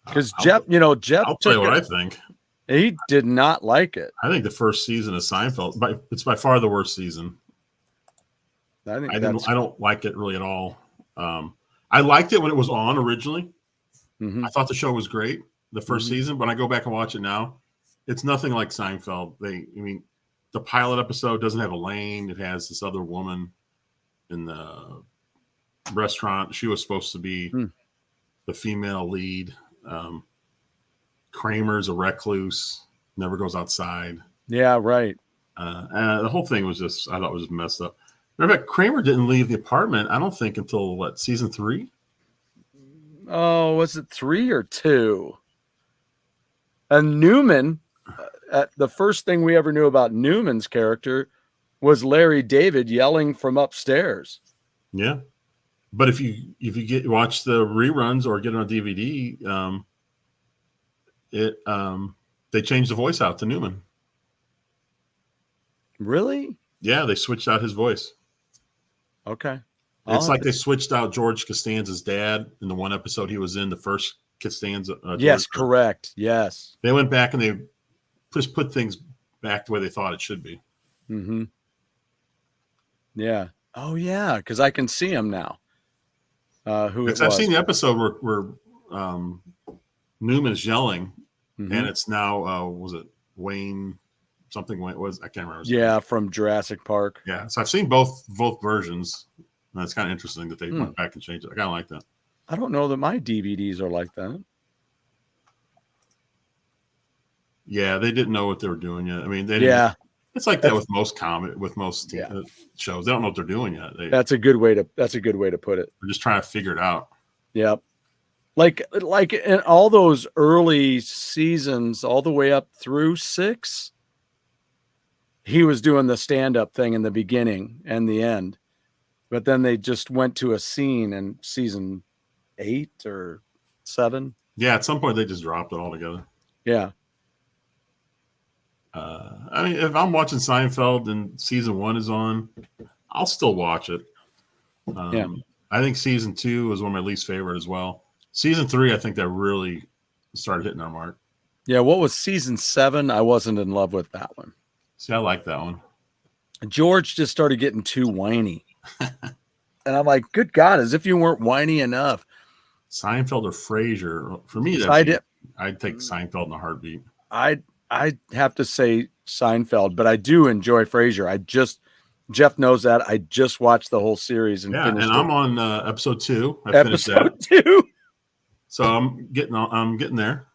Because Jeff, Jeff. I'll tell you what I think. He did not like it. I think the first season of Seinfeld, it's by far the worst season. I don't like it really at all. I liked it when it was on originally. Mm-hmm. I thought the show was great the first season, but I go back and watch it now. It's nothing like Seinfeld. The pilot episode doesn't have Elaine. It has this other woman in the restaurant. She was supposed to be the female lead. Kramer's a recluse, never goes outside. Yeah, right. The whole thing was just, I thought, was messed up. Matter of fact, Kramer didn't leave the apartment, I don't think, until season 3? Oh, was it 3 or 2? And Newman, the first thing we ever knew about Newman's character was Larry David yelling from upstairs. Yeah. But if you watch the reruns or get it on DVD, they changed the voice out to Newman. Really? Yeah, they switched out his voice. Okay. It's like they switched out George Costanza's dad in the one episode he was in, the first Costanza. Yes, correct. Yes. They went back and they just put things back the way they thought it should be. Mm-hmm. Yeah. Oh, yeah, because I can see him now. Who it was. I've seen the episode where Newman is yelling, Mhm. and it's now was it Wayne something? Wayne was I can't remember. his Yeah, name. from Jurassic Park. Yeah. So I've seen both versions. And it's kind of interesting that they went back and changed it. I kind of like that. I don't know that my DVDs are like that. Yeah, they didn't know what they were doing yet. I mean, they didn't, Yeah. It's like that with most shows. They don't know what they're doing yet. That's a good way to put it. They're just trying to figure it out. Yep. Like in all those early seasons, all the way up through 6, he was doing the stand-up thing in the beginning and the end. But then they just went to a scene in season 8 or 7. Yeah, at some point they just dropped it altogether. Yeah. I mean, if I'm watching Seinfeld and season 1 is on, I'll still watch it. Yeah. I think season 2 was one of my least favorite as well. Season 3, I think that really started hitting our mark. Yeah. What was season 7? I wasn't in love with that one. See, I like that one. George just started getting too whiny. And I'm like, good God, as if you weren't whiny enough. Seinfeld or Frasier. For me, I'd take Seinfeld in a heartbeat. I'd have to say Seinfeld, but I do enjoy Frasier. Jeff knows that. I just watched the whole series and finished it. I'm on episode 2. I finished that. Episode 2. So I'm getting there.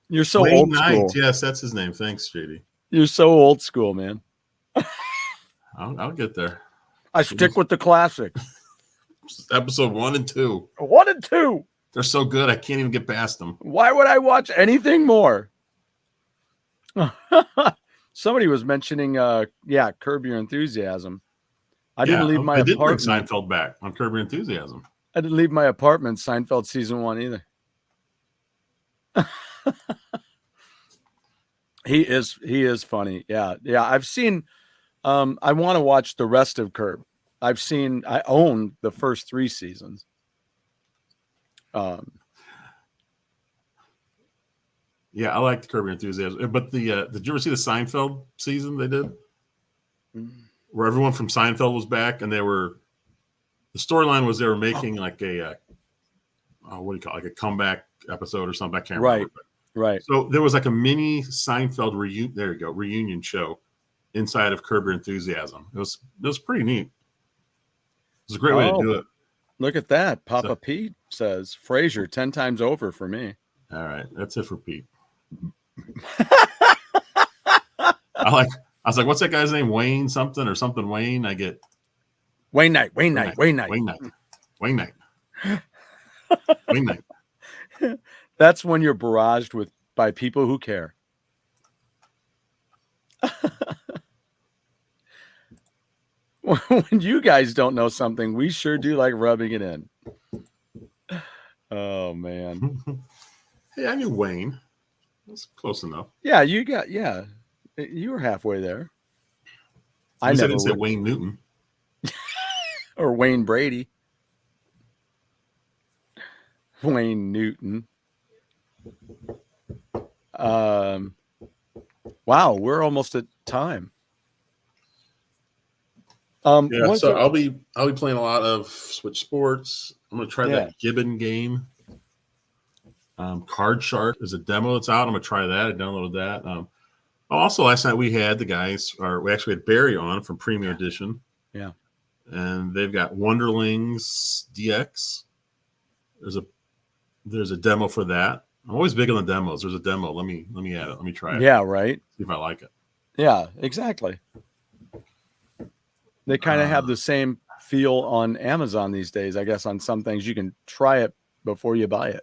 You're so Wayne old Knight. school. Yes, that's his name. Thanks, JD. You're so old school, man. I'll get there. I stick with the classics. Episode 1 and 2. 1 and 2. They're so good, I can't even get past them. Why would I watch anything more? Somebody was mentioning, Curb Your Enthusiasm. I didn't leave my did bring apartment. Seinfeld back on Curb Your Enthusiasm. I didn't leave my apartment. Seinfeld season 1 either. He is funny. Yeah. I've seen. I want to watch the rest of Curb. I own the first 3 seasons. Yeah, I like the Curb Your Enthusiasm. But did you ever see the Seinfeld season they did? Where everyone from Seinfeld was back, and the storyline was they were making like a what do you call it? Like a comeback episode or something. I can't remember. Right. So there was like a mini Seinfeld reunion show inside of Curb Your Enthusiasm. It was pretty neat. It was a great way to do it. Look at that. Papa Pete says Frasier 10 times over for me. All right, that's it for Pete. I was like, what's that guy's name? Wayne something or something Wayne? I get Wayne Knight. That's when you're barraged by people who care. When you guys don't know something, we sure do like rubbing it in. Oh man. Hey, I knew Wayne. That's close enough. Yeah, you were halfway there. I didn't say Wayne Newton. Or Wayne Brady. Wayne Newton. Wow, we're almost at time. So I'll be playing a lot of Switch Sports. I'm gonna try that Gibbon game. Card Shark is a demo that's out. I'm gonna try that. I downloaded that. Also, last night we had we actually had Barry on from Premium Edition. Yeah. And they've got Wonderlings DX. There's a demo for that. I'm always big on the demos. There's a demo. Let me add it. Let me try it. Yeah, right. See if I like it. Yeah, exactly. They kind of have the same feel on Amazon these days. I guess on some things you can try it before you buy it.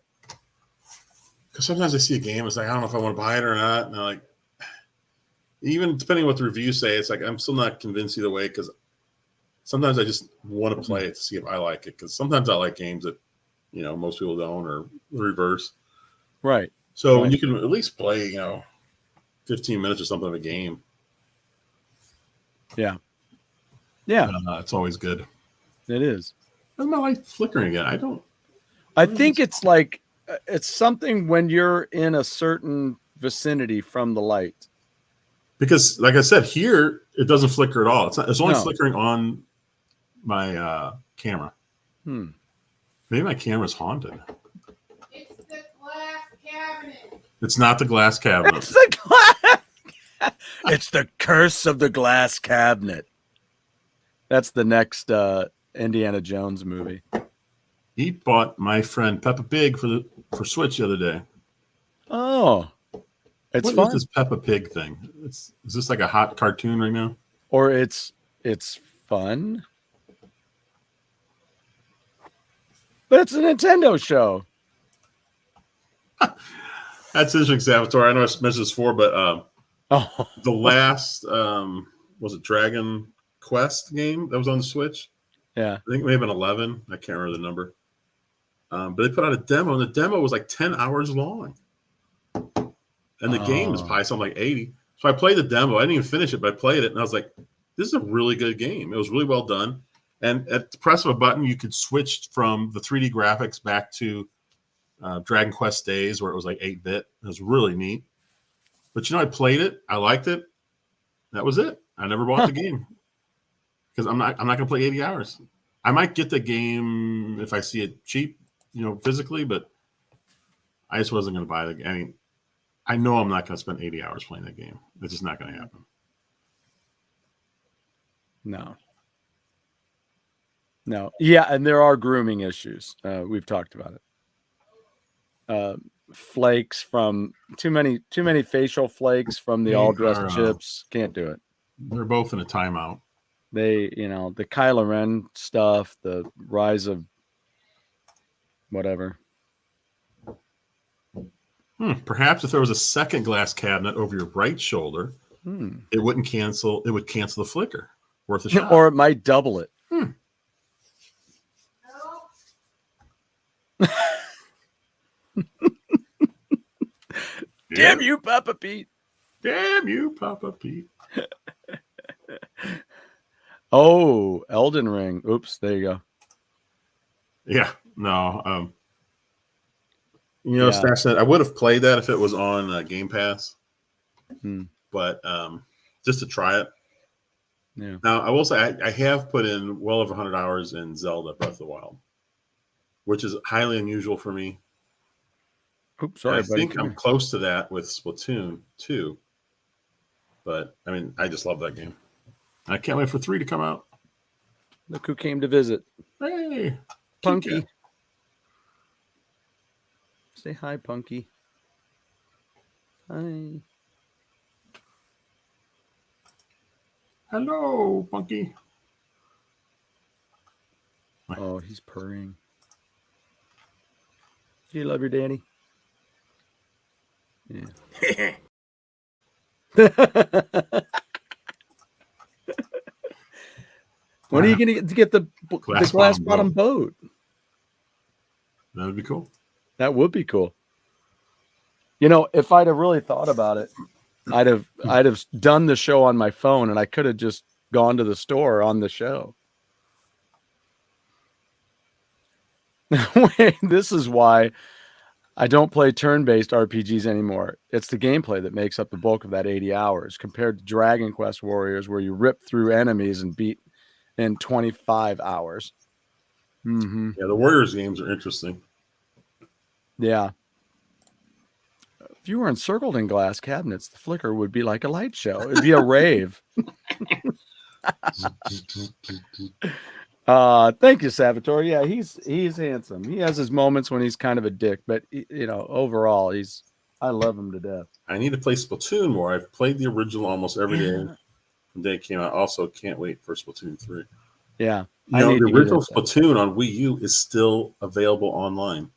Because sometimes I see a game, it's like, I don't know if I want to buy it or not. And I'm like, even depending on what the reviews say, it's like, I'm still not convinced either way. Because sometimes I just want to play it to see if I like it. Because sometimes I like games that, most people don't, or the reverse. Right. So Right. you can at least play, 15 minutes or something of a game. Yeah. Yeah. It's always good. It is. Why is my light flickering again? I think it's like it's something when you're in a certain vicinity from the light. Because, like I said, here it doesn't flicker at all. It's only No. flickering on my camera. Maybe my camera's haunted. It's the glass cabinet. It's not the glass cabinet. It's the glass. It's the curse of the glass cabinet. That's the next Indiana Jones movie. He bought my friend Peppa Pig for Switch the other day. Oh, it's What fun. is this Peppa Pig thing? Is this like a hot cartoon right now? Or it's fun. But it's a Nintendo show. That's interesting, Salvatore. I know I mentioned this before, but the last was it Dragon Quest game that was on the Switch? Yeah. I think it may have been 11. I can't remember the number. But they put out a demo, and the demo was like 10 hours long. And the game is probably something like 80. So I played the demo. I didn't even finish it, but I played it, and I was like, this is a really good game. It was really well done. And at the press of a button, you could switch from the 3D graphics back to Dragon Quest days where it was like 8-bit. It was really neat. But, I played it. I liked it. That was it. I never bought the game because I'm not going to play 80 hours. I might get the game if I see it cheap, physically, but I just wasn't going to buy the game. I mean, I know I'm not going to spend 80 hours playing that game. It's just not going to happen. No. Yeah, and there are grooming issues. We've talked about it. Flakes from too many facial flakes from the all dressed chips. Can't do it. They're both in a timeout. They, the Kylo Ren stuff, the rise of whatever. Perhaps if there was a second glass cabinet over your right shoulder, it wouldn't cancel. It would cancel the flicker. Worth a shot. Or it might double it. Damn you, Papa Pete. Damn you, Papa Pete. Oh, Elden Ring. Oops, there you go. Yeah, no. Stash that I would have played that if it was on Game Pass, but just to try it. Yeah. Now I will say I have put in well over 100 hours in Zelda Breath of the Wild, which is highly unusual for me. Oops, sorry, I think I'm close to that with Splatoon 2, but I mean I just love that game. I can't wait for 3 to come out. Look who came to visit. Hey, Punky. Say hi, Punky. Hi. Hello, Punky. Oh, he's purring. Do you love your daddy? Yeah. When are you going to get the glass bottom boat? That would be cool. That would be cool. If I'd have really thought about it, I'd have done the show on my phone, and I could have just gone to the store on the show. This is why I don't play turn-based RPGs anymore. It's the gameplay that makes up the bulk of that 80 hours compared to Dragon Quest Warriors, where you rip through enemies and beat in 25 hours. Mm-hmm. Yeah, the Warriors games are interesting. Yeah. If you were encircled in glass cabinets, the flicker would be like a light show. It'd be a rave. Thank you, Salvatore. Yeah, he's handsome. He has his moments when he's kind of a dick, but overall, I love him to death. I need to play Splatoon more. I've played the original almost every day from the day it came out. Also, can't wait for Splatoon 3. Yeah. The original Splatoon on Wii U is still available online.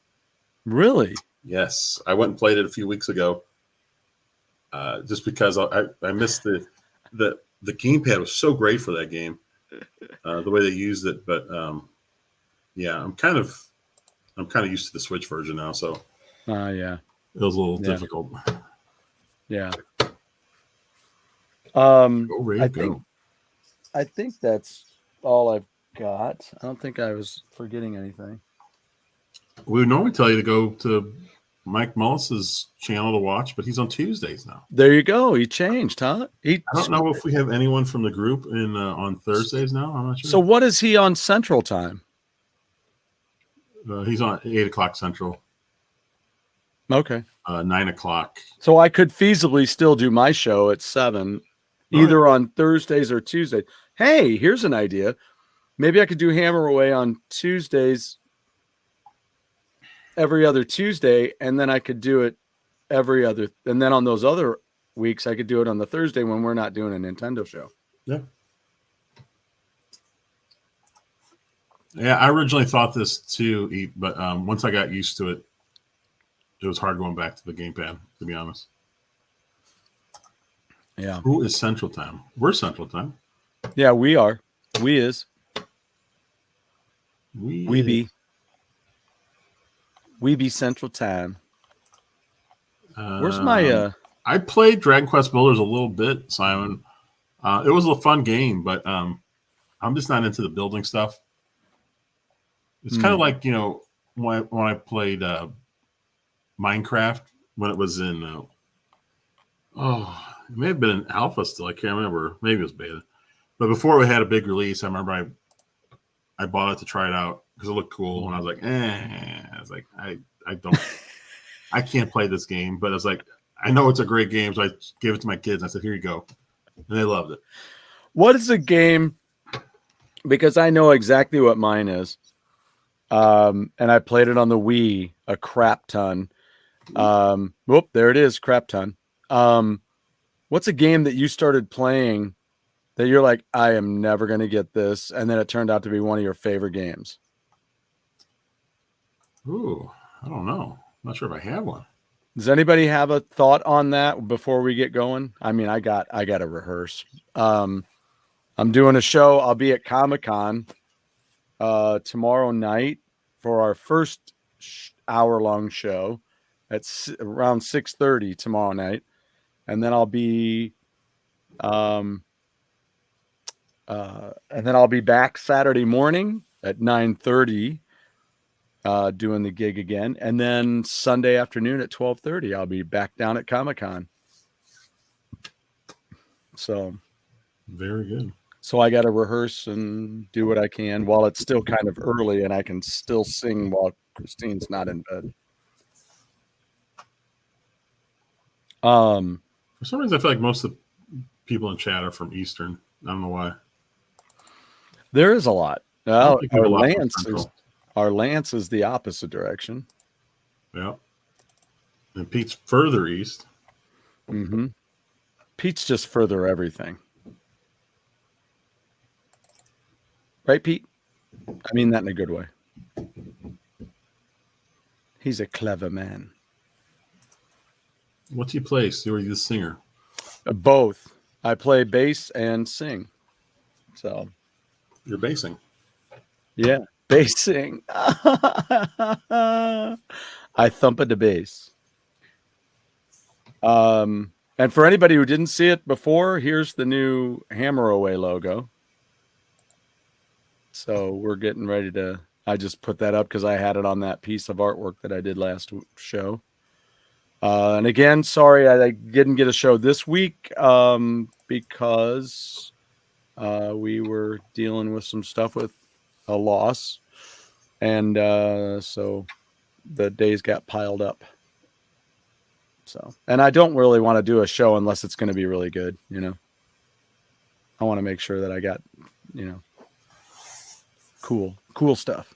Really? Yes. I went and played it a few weeks ago. Just because I missed the gamepad was so great for that game. The way they used it, but yeah, I'm kind of used to the Switch version now. So, yeah, It was a little difficult. Yeah. Go, Ray, go. I think that's all I've got. I don't think I was forgetting anything. We would normally tell you to go to Mike Mullis's channel to watch, but he's on Tuesdays now. There you go. He changed, huh? I don't know if we have anyone from the group in on Thursdays now. I'm not sure. So what is he on Central Time? He's on 8 o'clock Central. Okay. 9 o'clock. So I could feasibly still do my show at 7, either on Thursdays or Tuesdays. Hey, here's an idea. Maybe I could do Hammer Away on Tuesdays every other Tuesday, and then I could do it every other, and then on those other weeks I could do it on the Thursday when we're not doing a Nintendo show. Yeah. Yeah, I originally thought this too, but once I got used to it, it was hard going back to the gamepad, to be honest. Yeah. Who is Central Time? We're Central Time. Yeah, we are. We is. We be. We be Central Time. Where's my I played Dragon Quest Builders a little bit, Simon. It was a fun game, but I'm just not into the building stuff. It's kind of like, you know, when I played Minecraft when it was in it may have been an alpha still. I can't remember. Maybe it was beta. But before we had a big release, I remember I bought it to try it out because it looked cool, and I was like, I was like, I don't, I can't play this game, but I was like, I know it's a great game, so I gave it to my kids. And I said, here you go, and they loved it. What is a game? Because I know exactly what mine is, and I played it on the Wii a crap ton. Whoop, there it is, crap ton. What's a game that you started playing that you're like, I am never going to get this, and then it turned out to be one of your favorite games? Ooh, I don't know. I'm not sure if I have one. Does anybody have a thought on that before we get going? I mean, I got to rehearse. I'm doing a show. I'll be at Comic-Con tomorrow night for our first hour-long show at around 6:30 tomorrow night, and then I'll be back Saturday morning at 9:30 doing the gig again, and then Sunday afternoon at 12:30 I'll be back down at Comic-Con. So very good. So I got to rehearse and do what I can while it's still kind of early and I can still sing while Christine's not in bed. For some reason, I feel like most of the people in chat are from Eastern. I don't know why. There is a lot. Well, our Lance is the opposite direction. Yeah. And Pete's further east. Mm-hmm. Pete's just further everything. Right, Pete? I mean that in a good way. He's a clever man. What do you play? Are you the singer? Both. I play bass and sing. So you're bassing. Yeah, bassing. I thump at the bass. And for anybody who didn't see it before, here's the new Hammer Away logo. So we're getting ready to, I just put that up because I had it on that piece of artwork that I did last show. And again, sorry, I didn't get a show this week because we were dealing with some stuff with a loss. And so the days got piled up. So, and I don't really want to do a show unless it's going to be really good, you know. I want to make sure that I got, you know, cool stuff.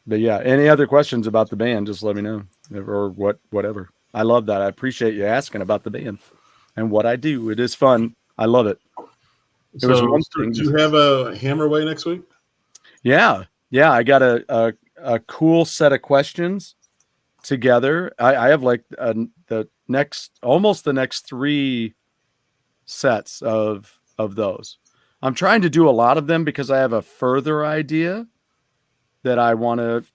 But yeah, any other questions about the band, just let me know, or whatever. I love that. I appreciate you asking about the band and what I do. It is fun. I love it. Do you have a Hammer Away next week? Yeah. I got a cool set of questions together. I have like the next 3 sets of those. I'm trying to do a lot of them because I have a further idea that I want to,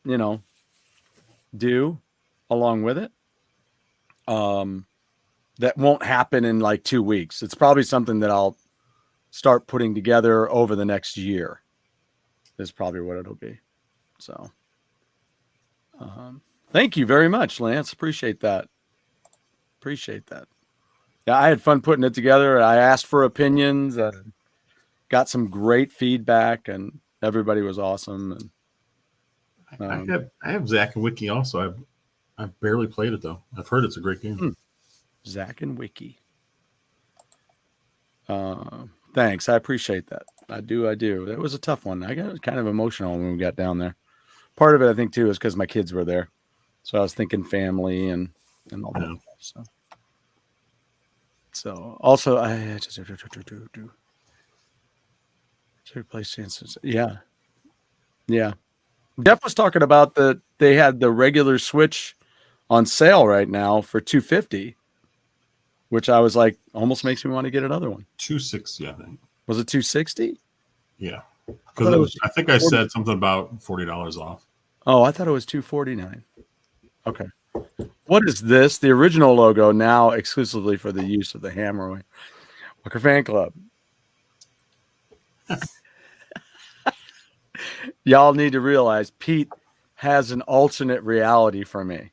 you know, do along with it. That won't happen in like 2 weeks. It's probably something that I'll start putting together over the next year. Is probably what it'll be. So, thank you very much, Lance. Appreciate that. Yeah, I had fun putting it together. I asked for opinions. Got some great feedback, and everybody was awesome. And I have Zach and Wiki also. I've barely played it though. I've heard it's a great game. Zach and Wiki. Thanks. I appreciate that. I do. It was a tough one. I got kind of emotional when we got down there. Part of it, I think, too, is because my kids were there. So I was thinking family and all that stuff. So also, I just PlayStation. Yeah. Jeff was talking about that they had the regular Switch on sale right now for $250, which I was like, almost makes me want to get another one. $260, I think. Was it $260? Yeah, because I think I said something about $40 off. Oh, I thought it was $249. Okay. What is this? The original logo now exclusively for the use of the Hammer Walker Fan Club. Y'all need to realize Pete has an alternate reality for me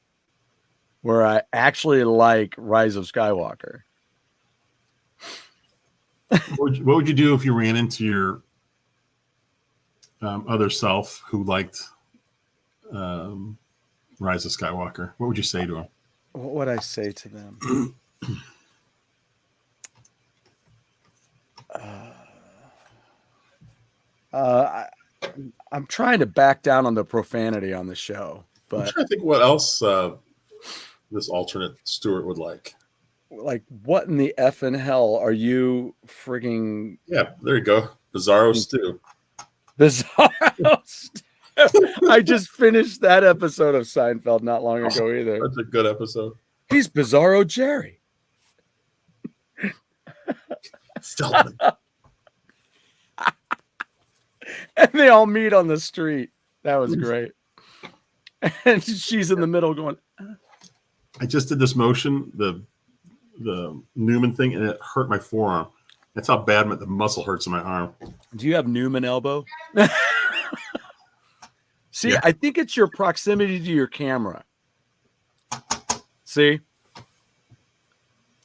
where I actually like Rise of Skywalker. What would you do if you ran into your other self who liked Rise of Skywalker? What would you say to him? What would I say to them? I'm trying to back down on the profanity on the show, but I'm trying to think what else this alternate Stuart would like. Like, what in the effing hell are you frigging? Yeah, there you go. Bizarro Stew. Bizarro Stew. I just finished that episode of Seinfeld not long ago either. That's a good episode. He's Bizarro Jerry. And they all meet on the street. That was great. And she's in the middle going, I just did this motion, the Newman thing, and it hurt my forearm. That's how bad the muscle hurts in my arm. do you have Newman elbow? See, Yeah. I think it's your proximity to your camera. See?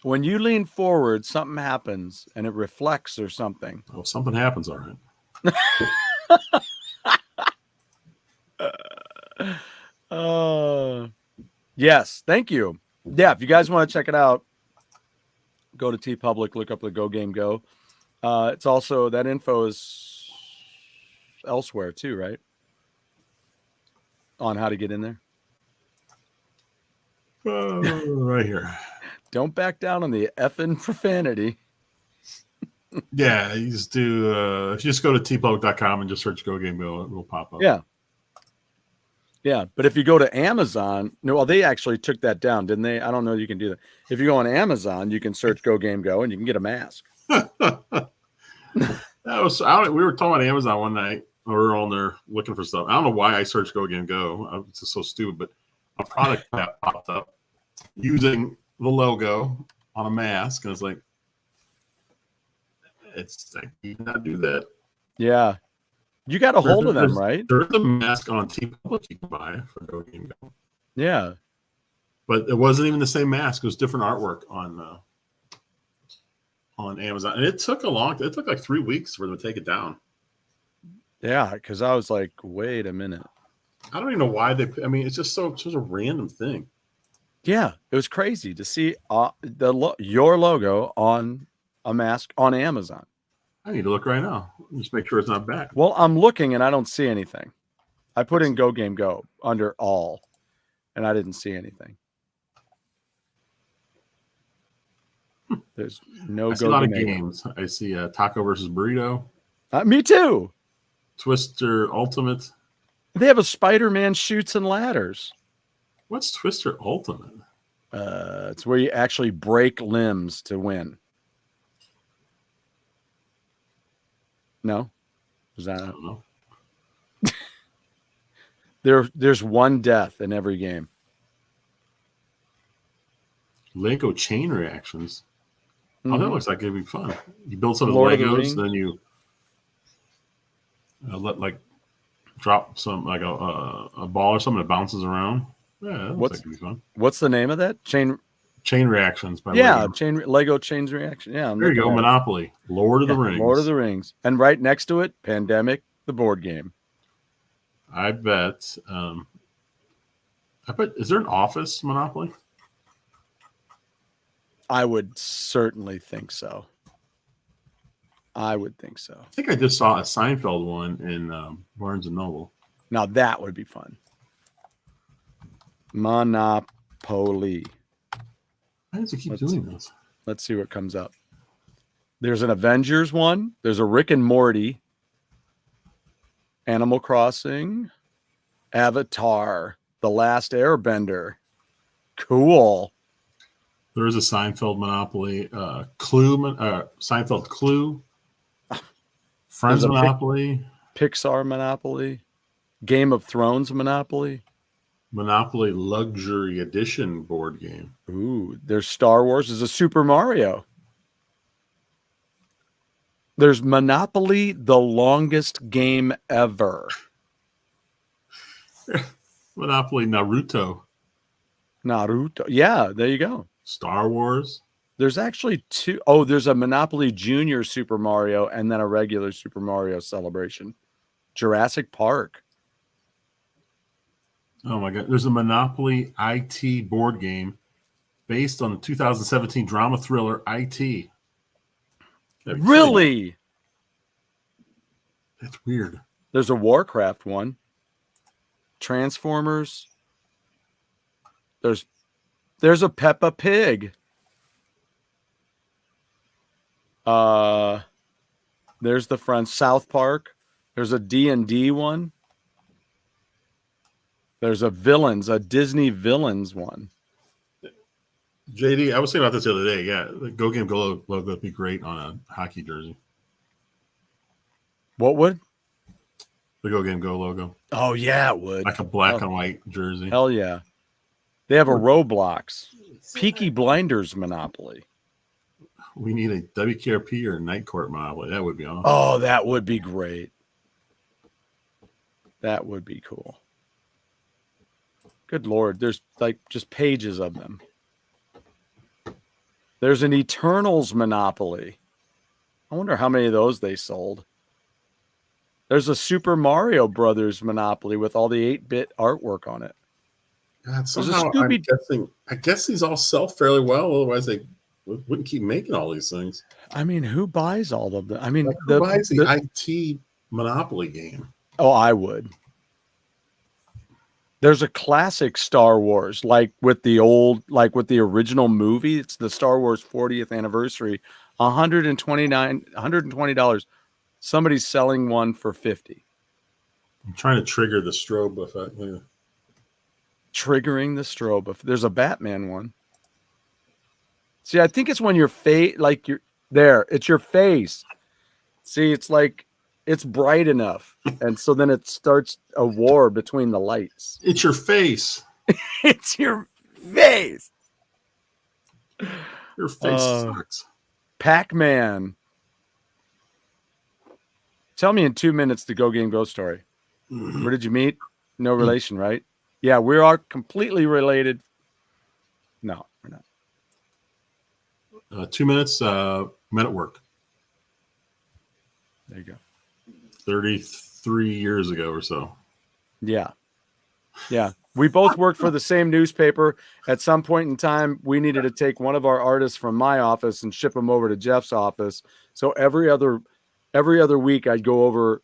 When you lean forward, something happens and it reflects or something. Oh, something happens, all right. Yes, thank you. Yeah, if you guys want to check it out, go to TeePublic, look up the GoGameGo. It's also, that info is elsewhere too, right? On how to get in there. Right here. Don't back down on the effing profanity. Yeah, you just do. If you just go to tpublic.com and just search GoGameGo, it will pop up. Yeah. Yeah, but if you go to Amazon, no, well, they actually took that down, didn't they? I don't know. You can do that. If you go on Amazon, you can search GoGameGo and you can get a mask. We were talking about Amazon one night. We were on there looking for stuff. I don't know why I searched GoGameGo. It's just so stupid, but a product that popped up using the logo on a mask, and it's like, you cannot do that. Yeah. You got a hold of them, right? There's a mask on TeePublic you can buy for GoGameGo. Yeah. But it wasn't even the same mask. It was different artwork on Amazon. And it took like 3 weeks for them to take it down. Yeah, because I was like, wait a minute. I don't even know why it's just such a random thing. Yeah, it was crazy to see your logo on a mask on Amazon. I need to look right now. Just make sure it's not back. Well, I'm looking and I don't see anything. I put in GoGameGo under all, and I didn't see anything. There's no I see a lot of GoGameGo. games. I see Taco versus Burrito. Me too. Twister Ultimate. They have a Spider-Man shoots and ladders. What's Twister Ultimate? It's where you actually break limbs to win. No? Was that? I don't know. There's one death in every game. Lego chain reactions. Oh, that looks like it'd be fun. You build some Lord of the Legos, Rings. then you drop some like a ball or something that bounces around. Yeah, that looks like it'd be fun. What's the name of that? Chain reactions by Yeah, Lego. Lego chains reaction. Yeah, There you go. Monopoly, Lord of the Rings. Lord of the Rings, and right next to it, Pandemic, the board game. I bet. Is there an Office Monopoly? I would certainly think so. I would think so. I think I just saw a Seinfeld one in Barnes and Noble. Now that would be fun. Monopoly. Why does it keep doing this? Let's see what comes up. There's an Avengers one. There's a Rick and Morty. Animal Crossing. Avatar. The Last Airbender. Cool. There is a Seinfeld Monopoly. Seinfeld Clue. Friends Monopoly. Pixar Monopoly. Game of Thrones Monopoly. Monopoly Luxury Edition board game. Ooh, there's Star Wars. There's a Super Mario. There's Monopoly, the longest game ever. Monopoly Naruto. Yeah, there you go. Star Wars. There's actually two. Oh, there's a Monopoly Junior Super Mario and then a regular Super Mario Celebration. Jurassic Park. Oh my God. There's a Monopoly IT board game based on the 2017 drama thriller IT. Really? That's weird. There's a Warcraft one. Transformers. There's a Peppa Pig. There's the front South Park. There's a D&D one. There's a Disney Villains one. JD, I was thinking about this the other day. Yeah, the GoGameGo logo would be great on a hockey jersey. What would? The GoGameGo logo. Oh, yeah, it would. Like a black and white jersey. Hell yeah. They have a Roblox. Peaky Blinders Monopoly. We need a WKRP or Night Court Monopoly. That would be awesome. Oh, that would be great. That would be cool. Good Lord. There's like just pages of them. There's an Eternals Monopoly. I wonder how many of those they sold. There's a Super Mario Brothers Monopoly with all the 8-bit artwork on it. God, somehow I guess these all sell fairly well. Otherwise, they wouldn't keep making all these things. I mean, who buys all of them? I mean, who buys the IT Monopoly game? Oh, I would. There's a classic Star Wars, like with the original movie. It's the Star Wars 40th anniversary. $120. Somebody's selling one for $50. I'm trying to trigger the strobe effect. Yeah. Triggering the strobe effect. There's a Batman one. See, I think it's when your face, like you're there. It's your face. See, it's like it's bright enough, and so then it starts a war between the lights. It's your face. It's your face. Your face sucks. Pac-Man. Tell me in 2 minutes the GoGameGo story. Where did you meet? No relation, right? Yeah, we are completely related. No, we're not. 2 minutes. Met at work. There you go. 33 years ago or so. Yeah. Yeah. We both worked for the same newspaper. At some point in time, we needed to take one of our artists from my office and ship him over to Jeff's office. So every other week I'd go over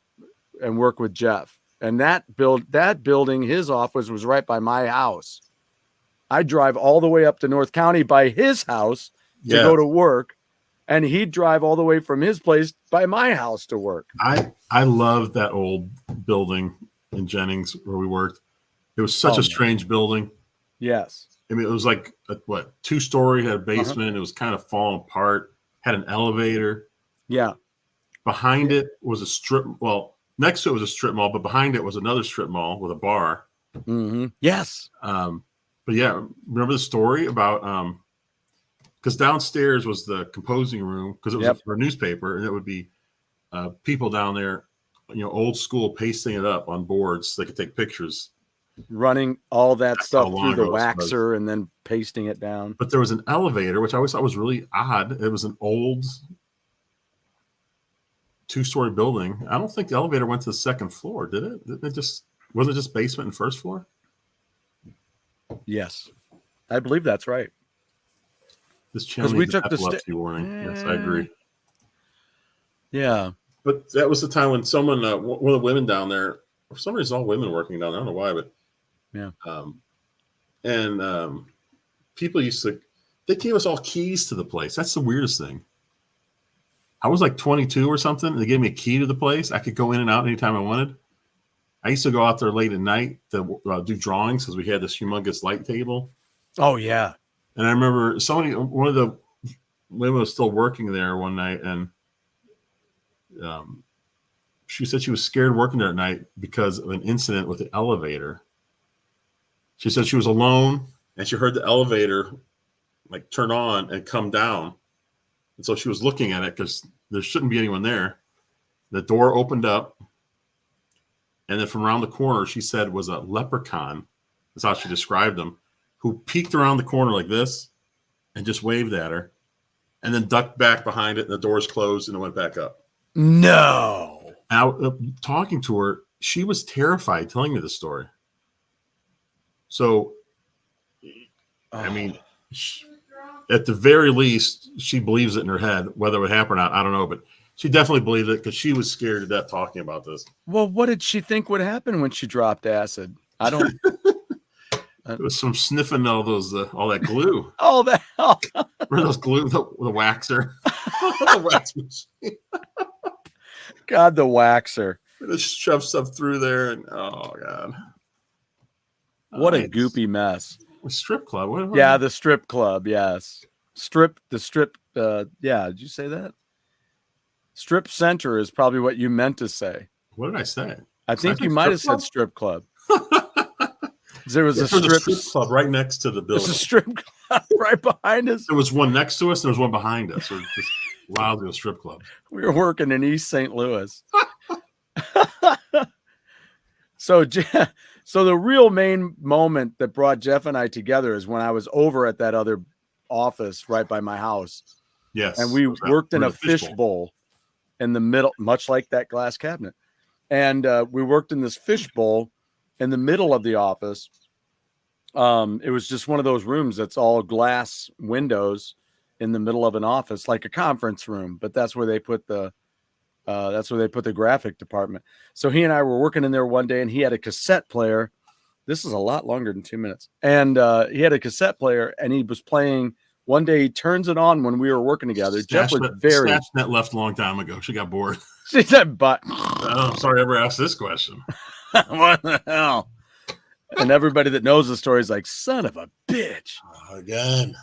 and work with Jeff. And that building, his office was right by my house. I'd drive all the way up to North County by his house to go to work. And he'd drive all the way from his place by my house to work. I loved that old building in Jennings where we worked. It was such a strange building. Yes. I mean, it was like a 2-story, had a basement. It was kind of falling apart. Had an elevator. Yeah. Behind it was a strip. Well, next to it was a strip mall, but behind it was another strip mall with a bar. Mm-hmm. Yes. But yeah, remember the story about because downstairs was the composing room because it was for a newspaper, and it would be people down there, old school, pasting it up on boards so they could take pictures, running all that That's stuff how through long the ago this was. waxer and then pasting it down. But there was an elevator, which I always thought was really odd. It was an old 2-story building. I don't think the elevator went to the second floor, did it? Was it just basement and first floor? Yes, I believe that's right. This channel we needs an took the epilepsy warning. Yes, I agree. Yeah. But that was the time when someone, one of the women down there, for some reason, all women working down there. I don't know why, but yeah. People they gave us all keys to the place. That's the weirdest thing. I was like 22 or something, and they gave me a key to the place. I could go in and out anytime I wanted. I used to go out there late at night to do drawings because we had this humongous light table. Oh, yeah. And I remember one of the women was still working there one night, and she said she was scared working there at night because of an incident with the elevator. She said she was alone, and she heard the elevator like turn on and come down. And so she was looking at it because there shouldn't be anyone there. The door opened up, and then from around the corner, she said was a leprechaun. That's how she described him, who peeked around the corner like this and just waved at her and then ducked back behind it, and the doors closed and it went back up. No. Talking to her, she was terrified telling me the story. So, I mean, at the very least, she believes it in her head. Whether it would happen or not, I don't know, but she definitely believed it because she was scared to death talking about this. Well, what did she think would happen when she dropped acid? I don't. It was some sniffing all that glue. Oh, the hell! Remember those glue, the waxer, the wax machine. God, the waxer. Just shove stuff through there, and oh god, what a goopy mess. A strip club. What the strip club. Yes, the strip. Yeah, did you say that? Strip center is probably what you meant to say. What did I say? I think you might have said strip club. There was a strip club right next to the building. There's a strip club right behind us. There was one next to us. There was one behind us. So just wildly a strip club. We were working in East St. Louis. So the real main moment that brought Jeff and I together is when I was over at that other office right by my house. Yes. And we worked in a fishbowl in the middle, much like that glass cabinet. And we worked in this fishbowl in the middle of the office. It was just one of those rooms that's all glass windows in the middle of an office, like a conference room, but that's where they put the graphic department. So he and I were working in there one day, and he had a cassette player. This is a lot longer than 2 minutes. And he had a cassette player, and he was playing. One day he turns it on when we were working together. Jeff was very. Snapchat left a long time ago. She got bored. She said, "But I'm sorry I ever asked this question." What the hell? And everybody that knows the story is like, son of a bitch. Again.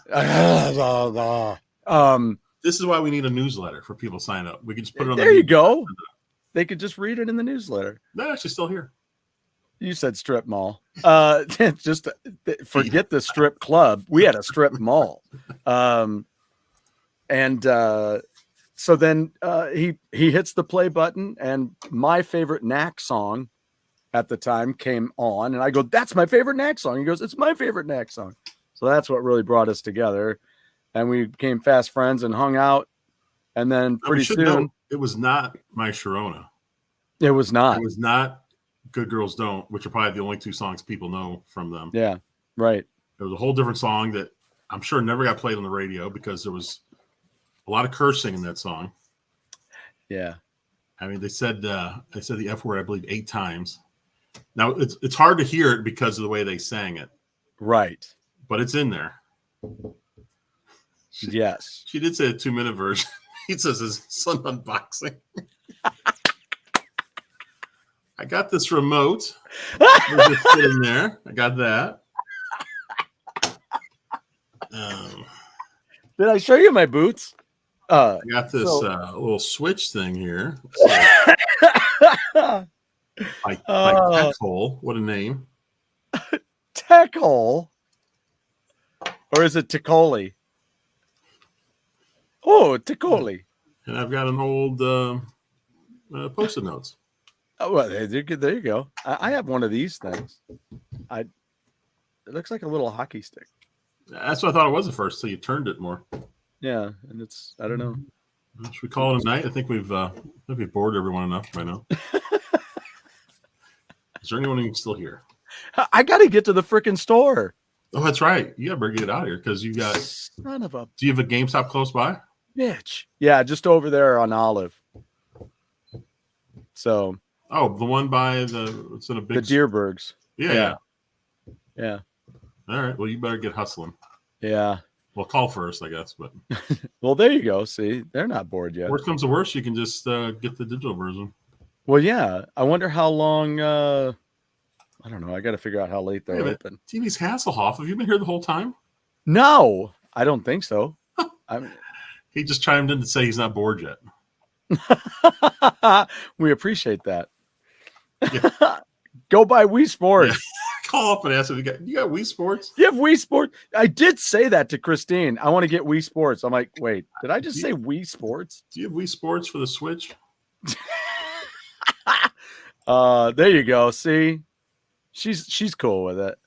This is why we need a newsletter for people to sign up. We can just put it on there. You go. They could just read it in the newsletter. They're actually still here. You said strip mall. Just forget the strip club. We had a strip mall. So then he hits the play button, and my favorite Knack song at the time came on, and I go, "That's my favorite Knack song." He goes, "It's my favorite Knack song." So that's what really brought us together, and we became fast friends and hung out. And then pretty soon, it was not My Sharona. It was not. It was not Good Girls Don't, which are probably the only 2 songs people know from them. Yeah, right. It was a whole different song that I'm sure never got played on the radio because there was a lot of cursing in that song. Yeah, I mean, they said the F word, I believe, 8 times. Now it's hard to hear it because of the way they sang it, right? But it's in there. Yes, she did say a 2-minute version. He says his son unboxing. I got this remote. It's just sitting there. I got that. Did I show you my boots? I got this little switch thing here. Like Tech Hole. What a name. Tech Hole? Or is it Ticoli? Oh, Ticoli. And I've got an old Post-it notes. Oh, well, there you go. I have one of these things. It looks like a little hockey stick. That's what I thought it was at first, so you turned it more. Yeah, and it's, I don't know. Should we call it a night? I think we've bored everyone enough by now. Is there anyone even still here? I got to get to the freaking store. Oh, that's right. You better get out of here because you got. Son of a. Do you have a GameStop close by? Bitch. Yeah, just over there on Olive. So. Oh, the one by it's in a big. The Deerbergs. Yeah. Yeah. All right. Well, you better get hustling. Yeah. Well, call first, I guess. But. Well, there you go. See, they're not bored yet. Worst comes to worst, you can just get the digital version. Well, yeah. I wonder how long. I don't know. I got to figure out how late they're open. TV's Hasselhoff. Have you been here the whole time? No, I don't think so. He just chimed in to say he's not bored yet. We appreciate that. Yeah. Go buy Wii Sports. Yeah. Call up and ask if you got Wii Sports. You have Wii Sports. I did say that to Christine. I want to get Wii Sports. I'm like, wait, did I just say Wii Sports? Do you have Wii Sports for the Switch? There you go. See, she's cool with it.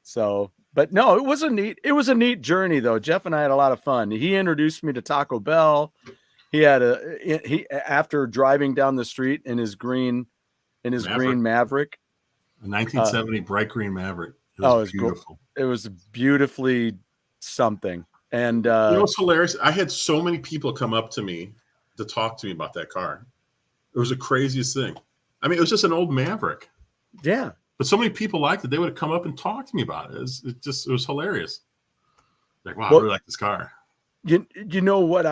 So, but no, it was a neat journey though. Jeff and I had a lot of fun. He introduced me to Taco Bell. He had after driving down the street in his green Maverick. A 1970 bright green Maverick. It was beautiful. It was beautifully something. And you know what's hilarious? I had so many people come up to me to talk to me about that car. It was the craziest thing. I mean, it was just an old Maverick. Yeah. But so many people liked it. They would have come up and talked to me about it. It was hilarious. Like, wow, I really like this car. You know what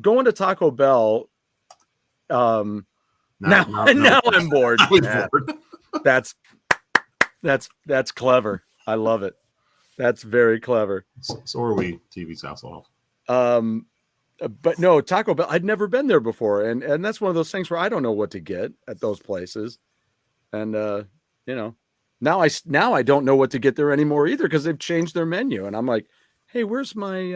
going to Taco Bell. Now I'm bored. That's clever. I love it. That's very clever. So are we, TV's Hasselhoff. But no, Taco Bell, I'd never been there before. And that's one of those things where I don't know what to get at those places. And, now I don't know what to get there anymore either because they've changed their menu. And I'm like, hey, where's my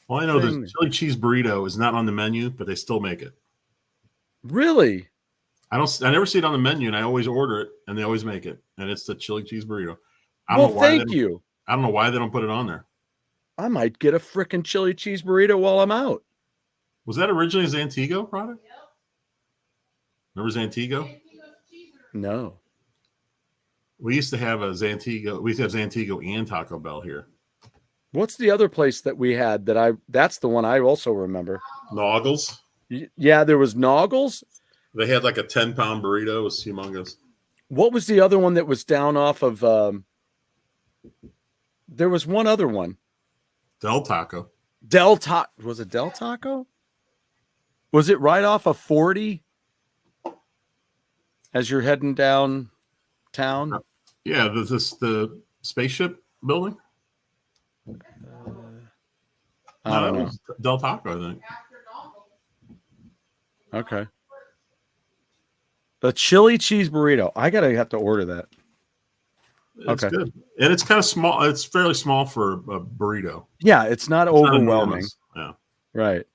Well, I know the chili cheese burrito is not on the menu, but they still make it. Really? I never see it on the menu, and I always order it, and they always make it. And it's the chili cheese burrito. I don't know why they don't put it on there. I might get a frickin' chili cheese burrito while I'm out. Was that originally a Zantigo product? Yep. Remember Zantigo? No. We used to have a Zantigo. We used to have Zantigo and Taco Bell here. What's the other place that we had that's the one I also remember. Noggles. Yeah, there was Noggles. They had like a 10-pound burrito. It was humongous. What was the other one that was down off of there was one other one. Del Taco. Was it Del Taco? Was it right off of 40 as you're heading downtown? Yeah, the spaceship building. I don't know. Del Taco, I think. Okay. The chili cheese burrito. I have to order that. It's good. And it's kind of small. It's fairly small for a burrito. Yeah, it's not overwhelming. Yeah. Right.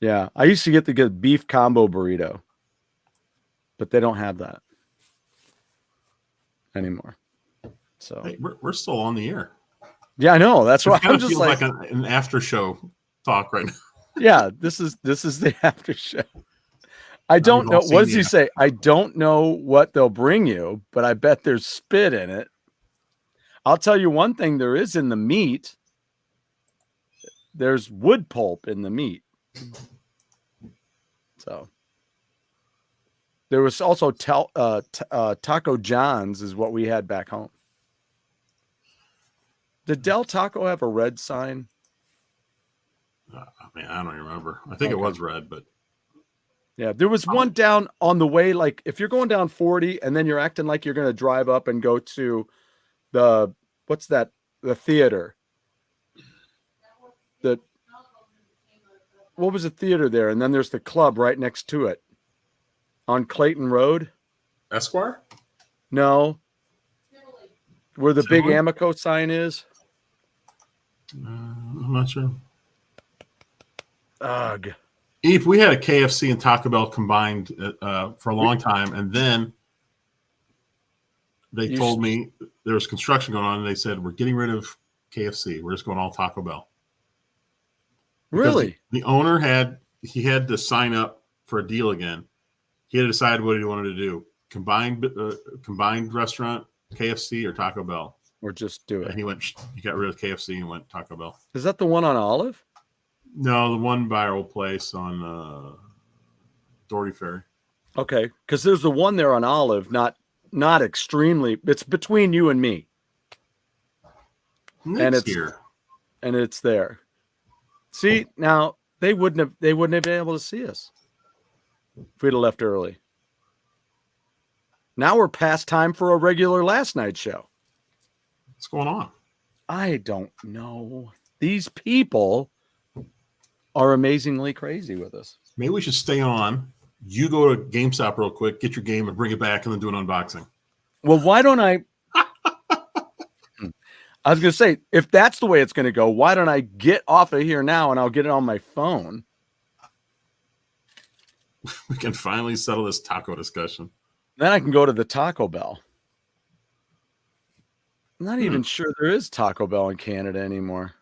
Yeah. I used to get the good beef combo burrito, but they don't have that anymore. So hey, we're still on the air. Yeah, I know. That's why I'm just like an after show talk right now. Yeah, this is the after show. I don't know. What does he say? I don't know what they'll bring you, but I bet there's spit in it. I'll tell you one thing there is in the meat. There's wood pulp in the meat. So there was also Taco John's is what we had back home. Did Del Taco have a red sign? I don't remember. I think it was red, but yeah, there was one down on the way. Like if you're going down 40 and then you're acting like you're going to drive up and go to the theater. what was the theater there? And then there's the club right next to it on Clayton Road. Esquire? No. Where the big Tivoli? Amico sign is? I'm not sure. Ugh. Eve, we had a KFC and Taco Bell combined for a long time, and then they told me there was construction going on, and they said, we're getting rid of KFC. We're just going all Taco Bell. Because Really? the owner had to sign up for a deal again. He had to decide what he wanted to do. Combined restaurant, KFC or Taco Bell. Or just do it. And he got rid of KFC and went Taco Bell. Is that the one on Olive? No, the one by our old place on Doherty Ferry. Okay, because there's the one there on Olive, not extremely. It's between you and me. Nick's and it's here. And it's there. See, now they wouldn't have been able to see us if we'd have left early. Now we're past time for a regular last night show. What's going on? I don't know. These people are amazingly crazy with us. Maybe we should stay on. You go to GameStop real quick, get your game, and bring it back, and then do an unboxing. Well, why don't I? I was going to say, if that's the way it's going to go, why don't I get off of here now and I'll get it on my phone? We can finally settle this taco discussion. Then I can go to the Taco Bell. I'm not even sure there is Taco Bell in Canada anymore.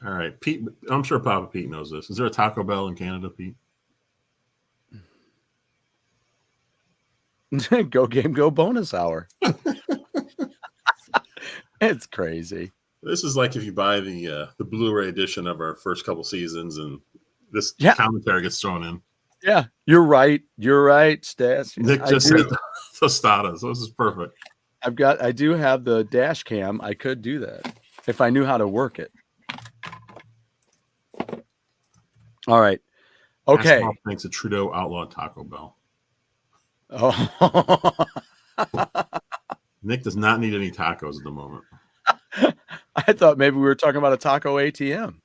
All right, Pete. I'm sure Papa Pete knows this. Is there a Taco Bell in Canada, Pete? Go Game Go bonus hour. It's crazy. This is like if you buy the Blu-ray edition of our first couple seasons, and this commentary gets thrown in. Yeah, you're right. You're right, Stas. Nick just said tostadas. So this is perfect. I do have the dash cam. I could do that if I knew how to work it. All right. Okay. Thanks to Trudeau outlawed Taco Bell. Oh. Nick does not need any tacos at the moment. I thought maybe we were talking about a taco ATM.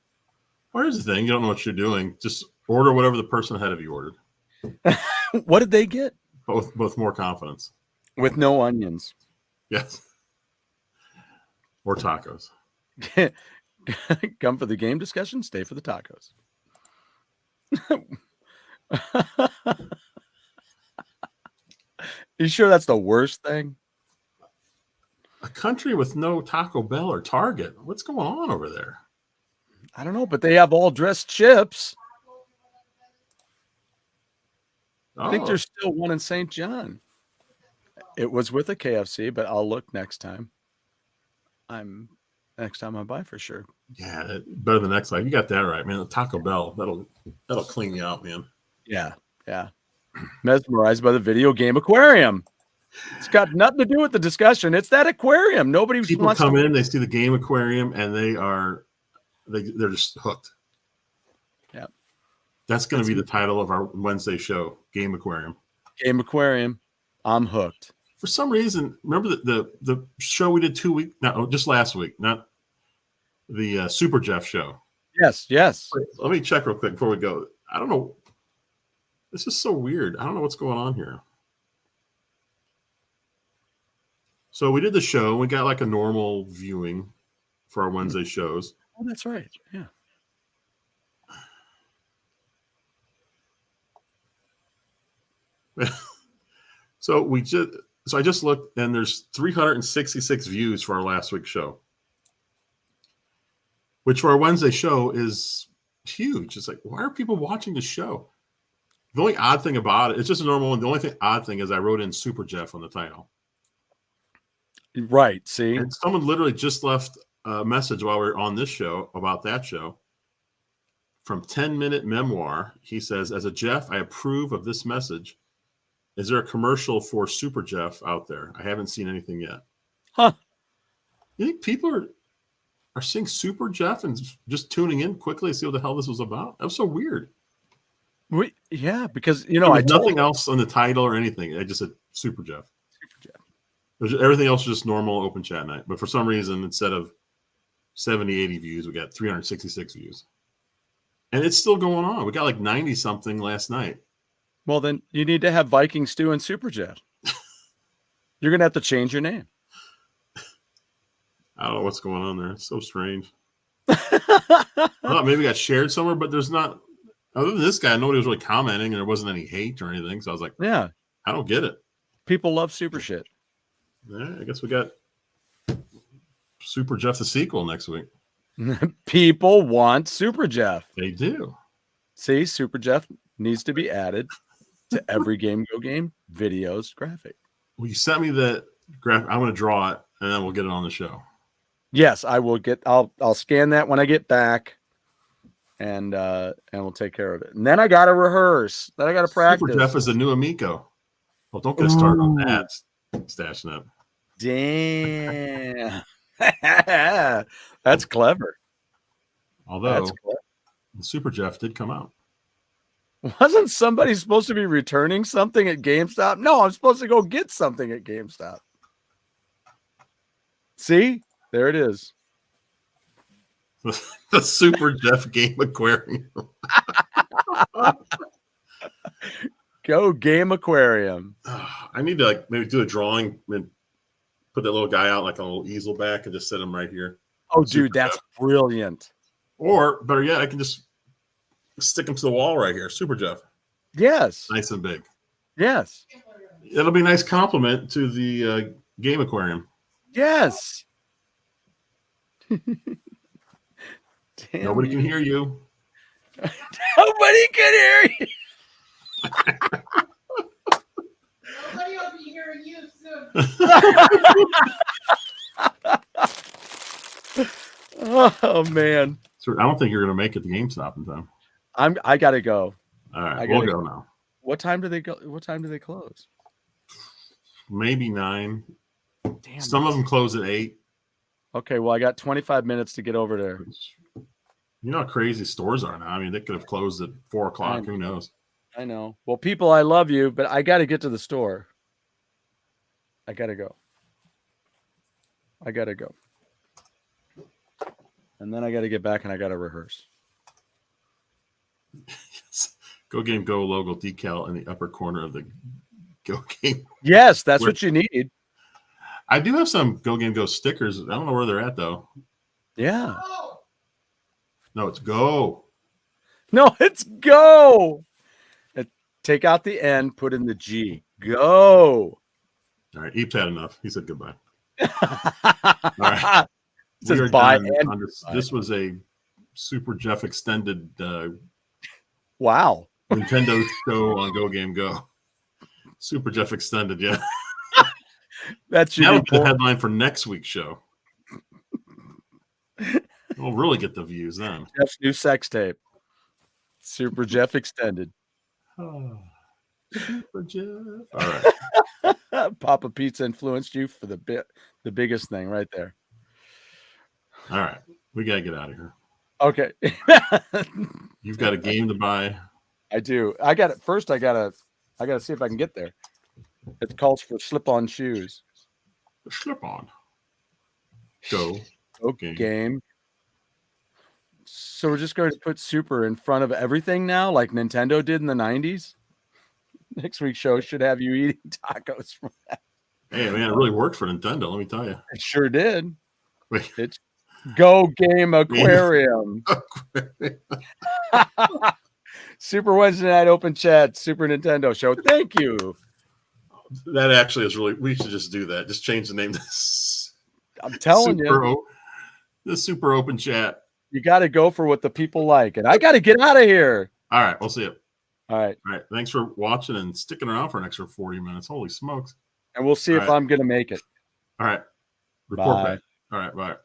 Well, here's the thing. You don't know what you're doing. Just order whatever the person ahead of you ordered. What did they get? Both more confidence. With no onions. Yes. Or tacos. Come for the game discussion, stay for the tacos. You sure that's the worst thing? A country with no Taco Bell or Target. What's going on over there? I don't know, but they have all dressed chips. I think there's still one in St. John. It was with a KFC, but I'll look next time. Next time I buy for sure. Yeah, better than next time. You got that right, man. The Taco Bell, that'll clean you out, man. Yeah. Mesmerized by the video game aquarium. It's got nothing to do with the discussion. It's that aquarium. People wants come in, they see the game aquarium, and they're just hooked. Yeah. That's going to be the title of our Wednesday show, Game Aquarium. Game Aquarium. I'm hooked. For some reason, remember the show we did just last week, not the Super Jeff show. Yes. Let me check real quick before we go. I don't know. This is so weird. I don't know what's going on here. So we did the show. We got like a normal viewing for our Wednesday shows. Oh, that's right. Yeah. So I just looked, and there's 366 views for our last week's show, which for our Wednesday show is huge. It's like, why are people watching the show? The only odd thing about it, it's just a normal one. The only odd thing is I wrote in Super Jeff on the title. Right. See, and someone literally just left a message while we were on this show about that show. From 10-Minute Memoir, he says, "As a Jeff, I approve of this message. Is there a commercial for Super Jeff out there? I haven't seen anything yet." Huh. You think people are seeing Super Jeff and just tuning in quickly to see what the hell this was about? That was so weird. Yeah, because nothing else on the title or anything. I just said Super Jeff. Everything else was just normal open chat night. But for some reason, instead of 70, 80 views, we got 366 views. And it's still going on. We got like 90 something last night. Well, then you need to have Viking Stew and Super Jeff. You're going to have to change your name. I don't know what's going on there. It's so strange. I thought maybe it got shared somewhere, but there's not. Other than this guy, nobody was really commenting, and there wasn't any hate or anything. So I was like, yeah, I don't get it. People love super shit. Yeah, I guess we got Super Jeff the sequel next week. People want Super Jeff. They do. See, Super Jeff needs to be added to every GameGo game videos graphic. Well, you sent me the graphic. I'm going to draw it, and then we'll get it on the show. Yes, I will get. I'll scan that when I get back, and we'll take care of it. And then I got to rehearse. Then I got to practice. Super Jeff is a new amigo. Well, don't get started on that. Stashing up. Damn, that's clever. Although Super Jeff did come out. Wasn't somebody supposed to be returning something at GameStop? No, I'm supposed to go get something at GameStop. See? There it is. The Super Jeff Game Aquarium. Go Game Aquarium. I need to maybe do a drawing and put that little guy out like on a little easel back and just set him right here. Oh, dude, that's brilliant. Or better yet, I can just stick him to the wall right here. Super Jeff. Yes. Nice and big. Yes. It'll be a nice compliment to the Game Aquarium. Yes. Damn, nobody can hear you. Nobody can hear you. Nobody will be hearing you soon. Oh man. So I don't think you're gonna make it to GameStop in time. I gotta go. All right, we'll go now. What time do they go? What time do they close? Maybe 9. Damn. Some of them close at 8. Okay, well, I got 25 minutes to get over there. You know how crazy stores are now. I mean, they could have closed at 4 o'clock. Who knows? I know. Well, people, I love you, but I got to get to the store. I got to go. And then I got to get back and I got to rehearse. Yes. GoGameGo logo decal in the upper corner of the Go Game. Yes, that's what you need. I do have some GoGameGo stickers. I don't know where they're at, though. Yeah. No, it's Go. No, it's Go. Take out the N, put in the G. Go. All right, Eep's had enough. He said goodbye. All right. We are done on this was a Super Jeff extended wow Nintendo show on GoGameGo. Super Jeff extended, yeah. That's the headline for next week's show. We'll really get the views then. Jeff's new sex tape. Super Jeff extended. Oh, Super Jeff. All right. Papa Pizza influenced you for the biggest thing right there. All right. We got to get out of here. Okay. You've got a game to buy. I do. I got it. First, I gotta see if I can get there. It calls for slip-on shoes. Slip-on. Go. Okay. Game. So we're just going to put Super in front of everything now, like Nintendo did in the 90s. Next week's show should have you eating tacos from that. Hey, man, it really worked for Nintendo, let me tell you. It sure did. It's Go Game Aquarium. Super Wednesday Night Open Chat, Super Nintendo Show. Thank you. That actually is really, we should just do that. Just change the name to I'm telling you. The Super Open Chat. You got to go for what the people like. And I got to get out of here. All right. We'll see you. All right. All right. Thanks for watching and sticking around for an extra 40 minutes. Holy smokes. And we'll see if I'm going to make it. All right. Report back. All right. Bye.